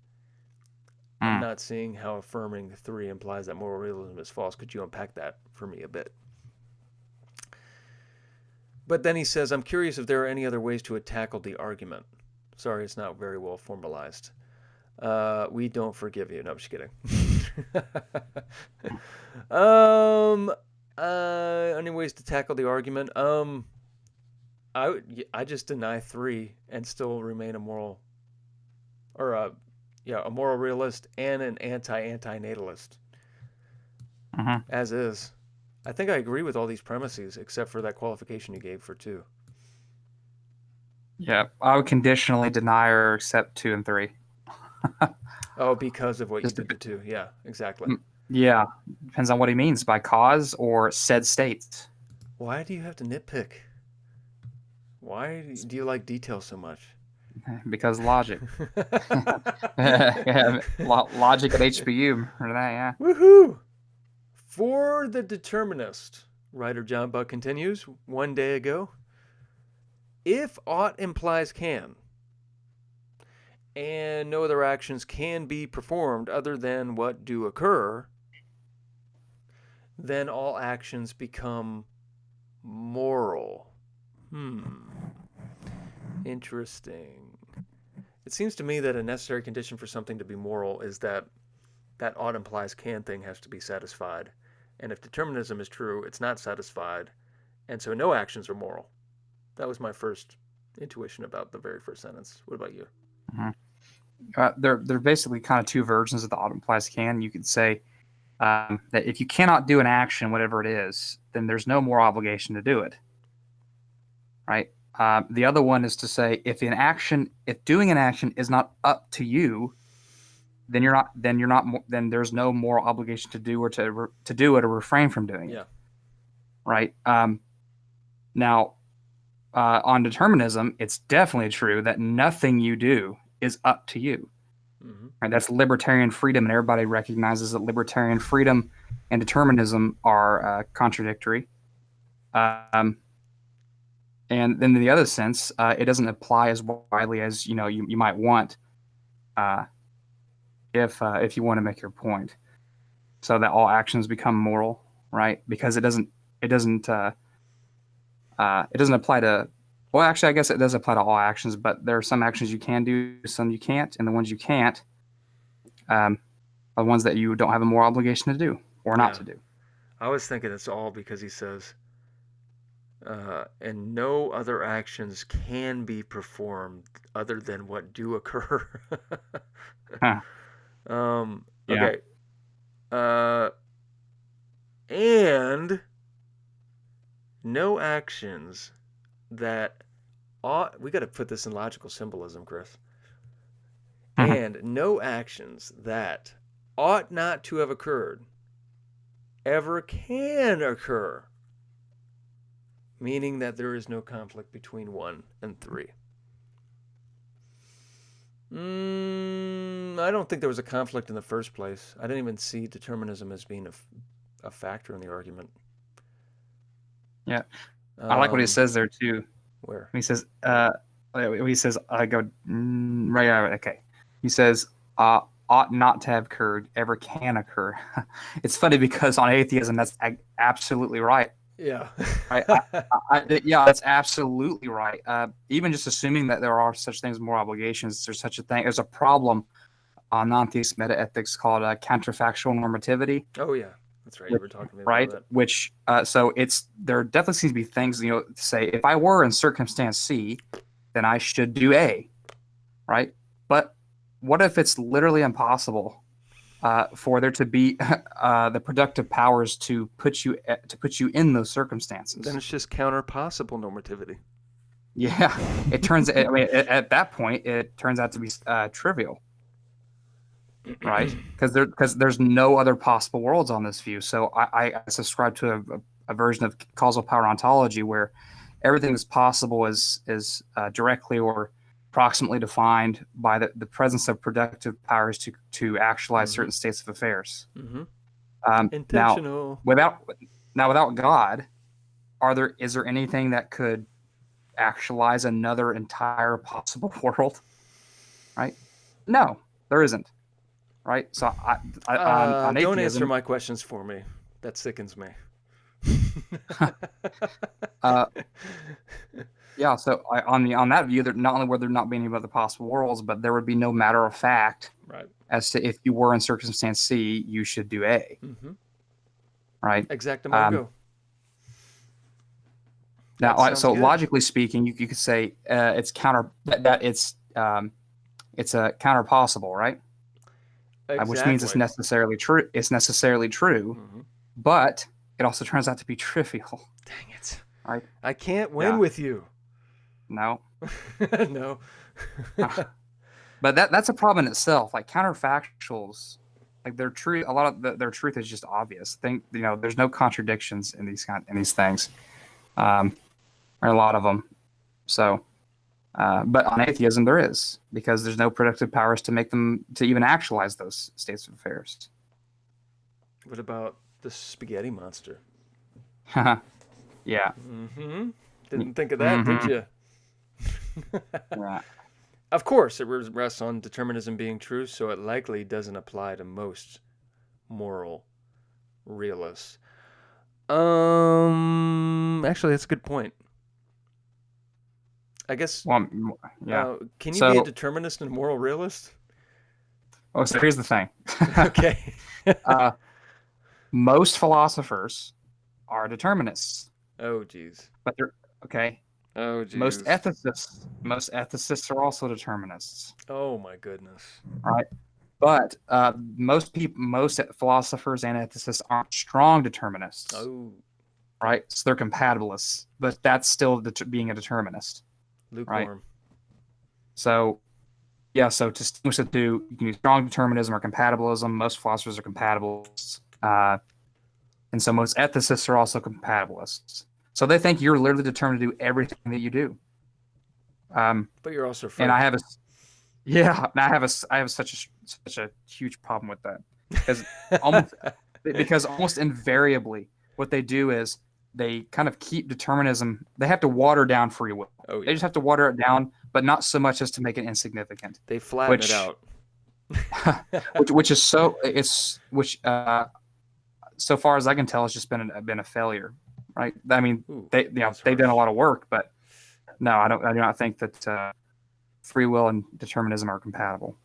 I'm not seeing how affirming 3 implies that moral realism is false. Could you unpack that for me a bit? But then he says, I'm curious if there are any other ways to tackle the argument. Sorry, it's not very well formalized. We don't forgive you. No, I'm just kidding. Any ways to tackle the argument? I just deny 3 and still remain a moral, or a moral realist and an anti-natalist. As is. I think I agree with all these premises except for that qualification you gave for 2. Yeah, I would conditionally deny or accept 2 and 3. Oh, because of what you Just did to 2. Yeah, exactly. yeah, depends on what he means by cause or said states. Why do you have to nitpick? Why do you like detail so much? Because logic. Yeah, logic at HBU. Remember that, yeah. Woohoo! For the determinist, writer John Buck continues, one day ago, if ought implies can, and no other actions can be performed other than what do occur, then all actions become moral. Interesting. It seems to me that a necessary condition for something to be moral is that ought implies can thing has to be satisfied. And if determinism is true, it's not satisfied. And so no actions are moral. That was my first intuition about the very first sentence. What about you? Mhm. They're basically kind of two versions of the ought implies can. You could say that if you cannot do an action, whatever it is, then there's no more obligation to do it. Right. The other one is to say if doing an action is not up to you, then then there's no moral obligation to do or to do it or refrain from doing Yeah. it. Right. Now, on determinism, it's definitely true that nothing you do is up to you. Mm-hmm. Right? That's libertarian freedom, and everybody recognizes that libertarian freedom and determinism are contradictory. And then in the other sense, it doesn't apply as widely as you might want, if you want to make your point, so that all actions become moral, right? Because it doesn't apply to. Well, actually, I guess it does apply to all actions, but there are some actions you can do, some you can't, and the ones you can't are the ones that you don't have a moral obligation to do or not Yeah. to do. I was thinking it's all because he says, and no other actions can be performed other than what do occur. Huh. Yeah. Okay. Uh, and no actions that ought. We got to put this in logical symbolism, Chris. And no actions that ought not to have occurred ever can occur, meaning that there is no conflict between 1 and 3. I don't think there was a conflict in the first place. I didn't even see determinism as being a factor in the argument. Yeah. I like what he says there too. Where? He says, I go, right, okay. He says, ought not to have occurred, ever can occur. It's funny because on atheism, that's absolutely right. Yeah. Right. Yeah, that's absolutely right. Even just assuming that there are such things as moral obligations, there's such a thing. There's a problem on non-theist metaethics called counterfactual normativity. Oh, yeah. That's right. You were talking to me Right. about Which, so there definitely seems to be things, to say, if I were in circumstance C, then I should do A. Right. But what if it's literally impossible for there to be the productive powers to put you in those circumstances? Then it's just counter possible normativity. Yeah, it turns. I mean, at that point, it turns out to be trivial, right? Because there's no other possible worlds on this view. So I subscribe to a version of causal power ontology where everything that's possible is directly or proximately defined by the presence of productive powers to actualize certain states of affairs. Intentional. Without God, is there anything that could actualize another entire possible world? Right? No, there isn't. Right? So on Don't answer atheism, my questions for me. That sickens me. yeah. So on that view, that not only would there not be any other possible worlds, but there would be no matter of fact Right. as to if you were in circumstance C, you should do A. Right? Exactamungo. Now, so good. logically speaking, you could say it's it's a counter possible, right? Exactly. Which means it's necessarily true. It's necessarily true, but it also turns out to be trivial. Dang it! Right? I can't win with you. No. No. But that's a problem in itself. Like counterfactuals, like their truth, a lot of their truth is just obvious. There's no contradictions in these things, or a lot of them. So, but on atheism there is, because there's no productive powers to make them to even actualize those states of affairs. What about the spaghetti monster? Yeah. Mm-hmm. Didn't think of that, did you? Yeah. Of course, it rests on determinism being true, so it likely doesn't apply to most moral realists. Actually, that's a good point. I guess. Well, yeah. Can you be a So, determinist and a moral realist? so here's the thing. Okay. Most philosophers are determinists, Oh, geez. but they're okay. Oh, geez. Most ethicists are also determinists, Oh, my goodness. right? But most philosophers and ethicists aren't strong determinists, Oh, right? So they're compatibilists, but that's still being a determinist, lukewarm. right? So, yeah. So to distinguish the two, you can use strong determinism or compatibilism. Most philosophers are compatibilists, and so most ethicists are also compatibilists. So they think you're literally determined to do everything that you do. But you're also free. And I have such a huge problem with that, because almost invariably what they do is they kind of keep determinism. They have to water down free will. Oh, yeah. They just have to water it down, but not so much as to make it insignificant. They flatten it out. So far as I can tell, has just been a failure, right? I mean, Ooh, they've done a lot of work, but no, I do not think that free will and determinism are compatible.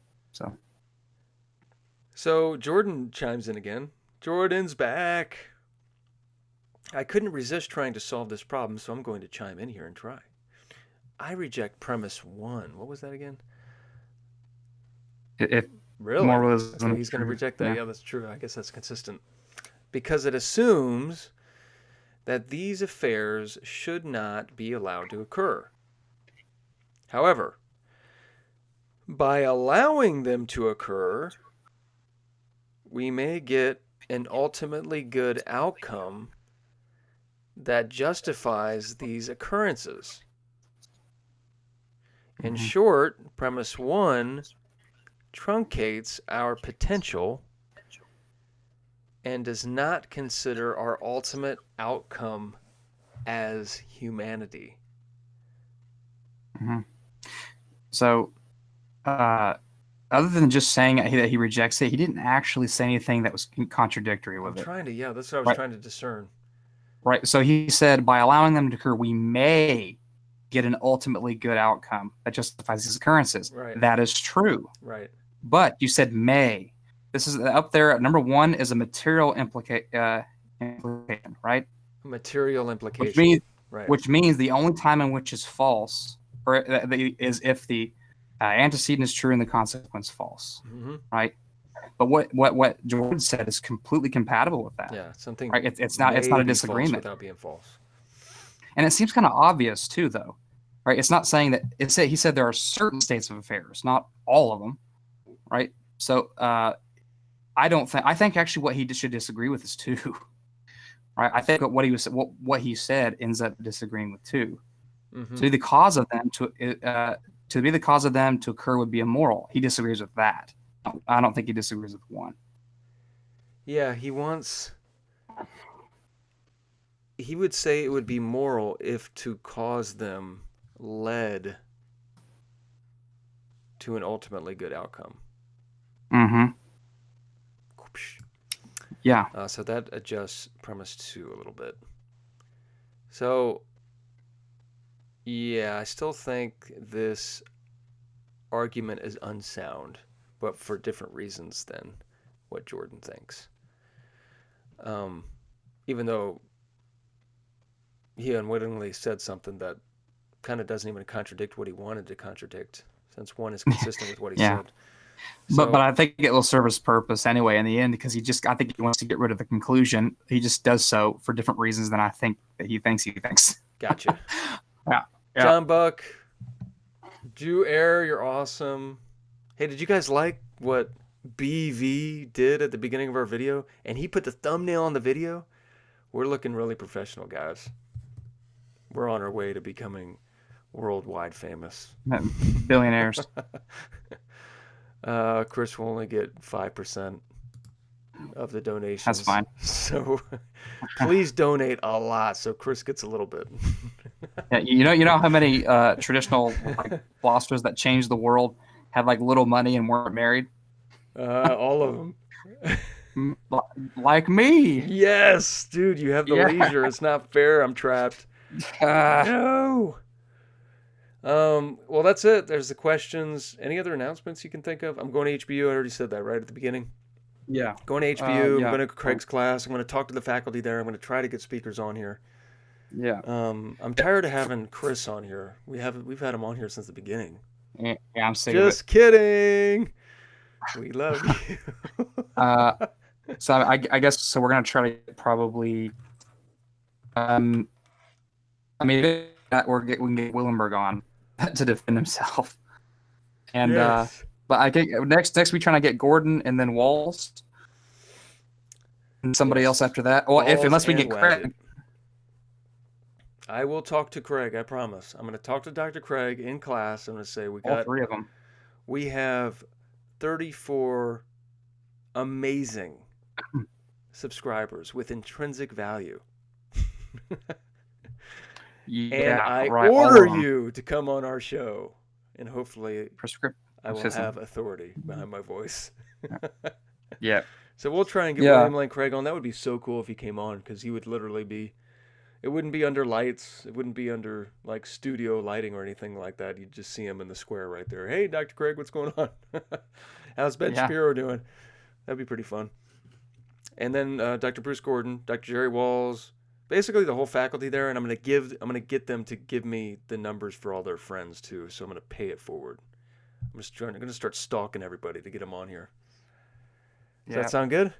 So Jordan chimes in again. Jordan's back. I couldn't resist trying to solve this problem, so I'm going to chime in here and try. I reject premise 1. What was that again? Really? Moralism. Okay, he's going to reject that. Yeah, that's true. I guess that's consistent. Because it assumes that these affairs should not be allowed to occur. However, by allowing them to occur, we may get an ultimately good outcome that justifies these occurrences. In short, premise 1 truncates our potential and does not consider our ultimate outcome as humanity. Mm-hmm. So, other than just saying that he rejects it, he didn't actually say anything that was contradictory with it. That's what I was trying to discern. Right. So he said, by allowing them to occur, we may get an ultimately good outcome that justifies these occurrences. Right. That is true. Right. But you said may. This is up there. Number 1 is a material implication, right? Material implication. Which means the only time in which is false, is if the antecedent is true and the consequence false, right? But what Jordan said is completely compatible with that. Yeah, something. Right? It's not a disagreement without being false. And it seems kind of obvious too, though, right? It's not saying that he said there are certain states of affairs, not all of them, right? So I think actually what he should disagree with is 2, right? I think what he said ends up disagreeing with 2. To be the cause of them to occur would be immoral. He disagrees with that. I don't think he disagrees with 1. Yeah, he would say it would be moral if to cause them led to an ultimately good outcome. Yeah. So that adjusts premise 2 a little bit. So, yeah, I still think this argument is unsound, but for different reasons than what Jordan thinks. Even though he unwittingly said something that kind of doesn't even contradict what he wanted to contradict, since 1 is consistent with what he said. So, but I think it will serve his purpose anyway in the end, because I think he wants to get rid of the conclusion. He just does so for different reasons than I think that he thinks. Gotcha. Yeah. Yeah. John Buck, Jew Air, you're awesome. Hey, did you guys like what BV did at the beginning of our video? And he put the thumbnail on the video. We're looking really professional, guys. We're on our way to becoming worldwide famous. Billionaires. Chris will only get 5% of the donations. That's fine. So please donate a lot so Chris gets a little bit. Yeah, you know how many traditional like, philosophers that changed the world had like little money and weren't married? All of them. Like me. Yes, dude, you have the leisure. It's not fair. I'm trapped. No. Well, that's it. There's the questions. Any other announcements you can think of? I'm going to HBU. I already said that right at the beginning. Yeah. Going to HBU. Yeah. I'm going to Craig's class. I'm going to talk to the faculty there. I'm going to try to get speakers on here. Yeah. I'm tired of having Chris on here. We've had him on here since the beginning. Yeah, I'm sick Just of it. kidding. We love you. So I guess so. We're gonna try to probably. I mean, that we can get Wielenberg on to defend himself, and Yes. but I think next we trying to get Gordon and then Walls, and somebody else after that. Well, unless we get Craig. I will talk to Craig. I promise. I'm going to talk to Dr. Craig in class. I'm going to say All three of them. We have 34 amazing subscribers with intrinsic value. Yeah, and I right, order you to come on our show. And hopefully I will have authority behind my voice. Yeah. So we'll try and get William Lane Craig on. That would be so cool if he came on, because he would literally be, it wouldn't be under lights. It wouldn't be under like studio lighting or anything like that. You'd just see him in the square right there. Hey, Dr. Craig, what's going on? How's Ben Shapiro doing? That'd be pretty fun. And then Dr. Bruce Gordon, Dr. Jerry Walls, basically the whole faculty there. And I'm gonna get them to give me the numbers for all their friends too. So I'm gonna pay it forward. I'm gonna start stalking everybody to get them on here. Does that sound good?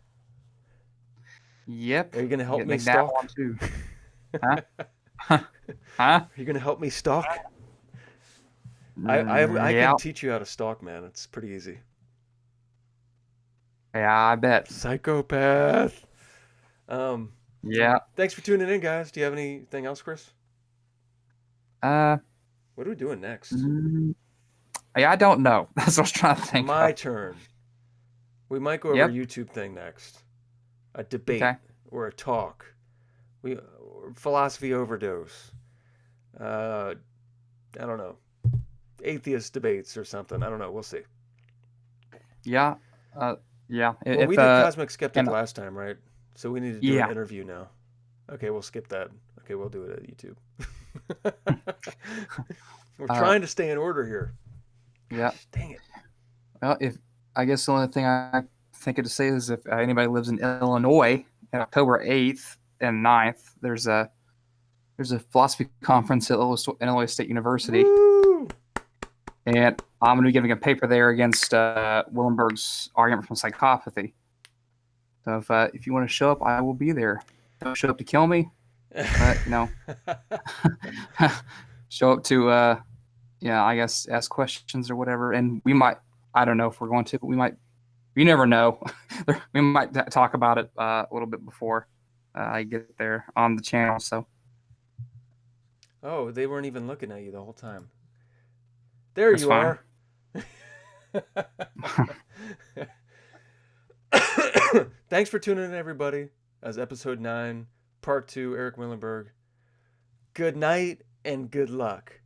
Yep. Are you gonna help me stalk? That one too. Huh? Huh? Are you gonna help me stalk? I can teach you how to stalk, man. It's pretty easy. Yeah, I bet. Psychopath. Yeah. Thanks for tuning in, guys. Do you have anything else, Chris? What are we doing next? Yeah, I don't know. That's what I was trying to think. My turn. We might go over a YouTube thing next. A debate or a talk. Philosophy overdose. I don't know. Atheist debates or something. I don't know. We'll see. Yeah. Yeah. Well, we did Cosmic Skeptic last time, right? So we need to do an interview now. Okay, we'll skip that. Okay, we'll do it at YouTube. We're trying to stay in order here. Yeah. Dang it. Well, I guess the only thing I think of to say is if anybody lives in Illinois, on October 8th and 9th, there's a philosophy conference at Illinois State University. Woo! And I'm going to be giving a paper there against Wielenberg's argument from psychopathy. So if you want to show up, I will be there. Don't show up to kill me, but show up to I guess ask questions or whatever. And we might, I don't know if we're going to, but we might. You never know. We might talk about it a little bit before I get there on the channel. So. Oh, they weren't even looking at you the whole time. There you are. Thanks for tuning in, everybody. As episode 9, part 2, Erik Wielenberg. Good night and good luck.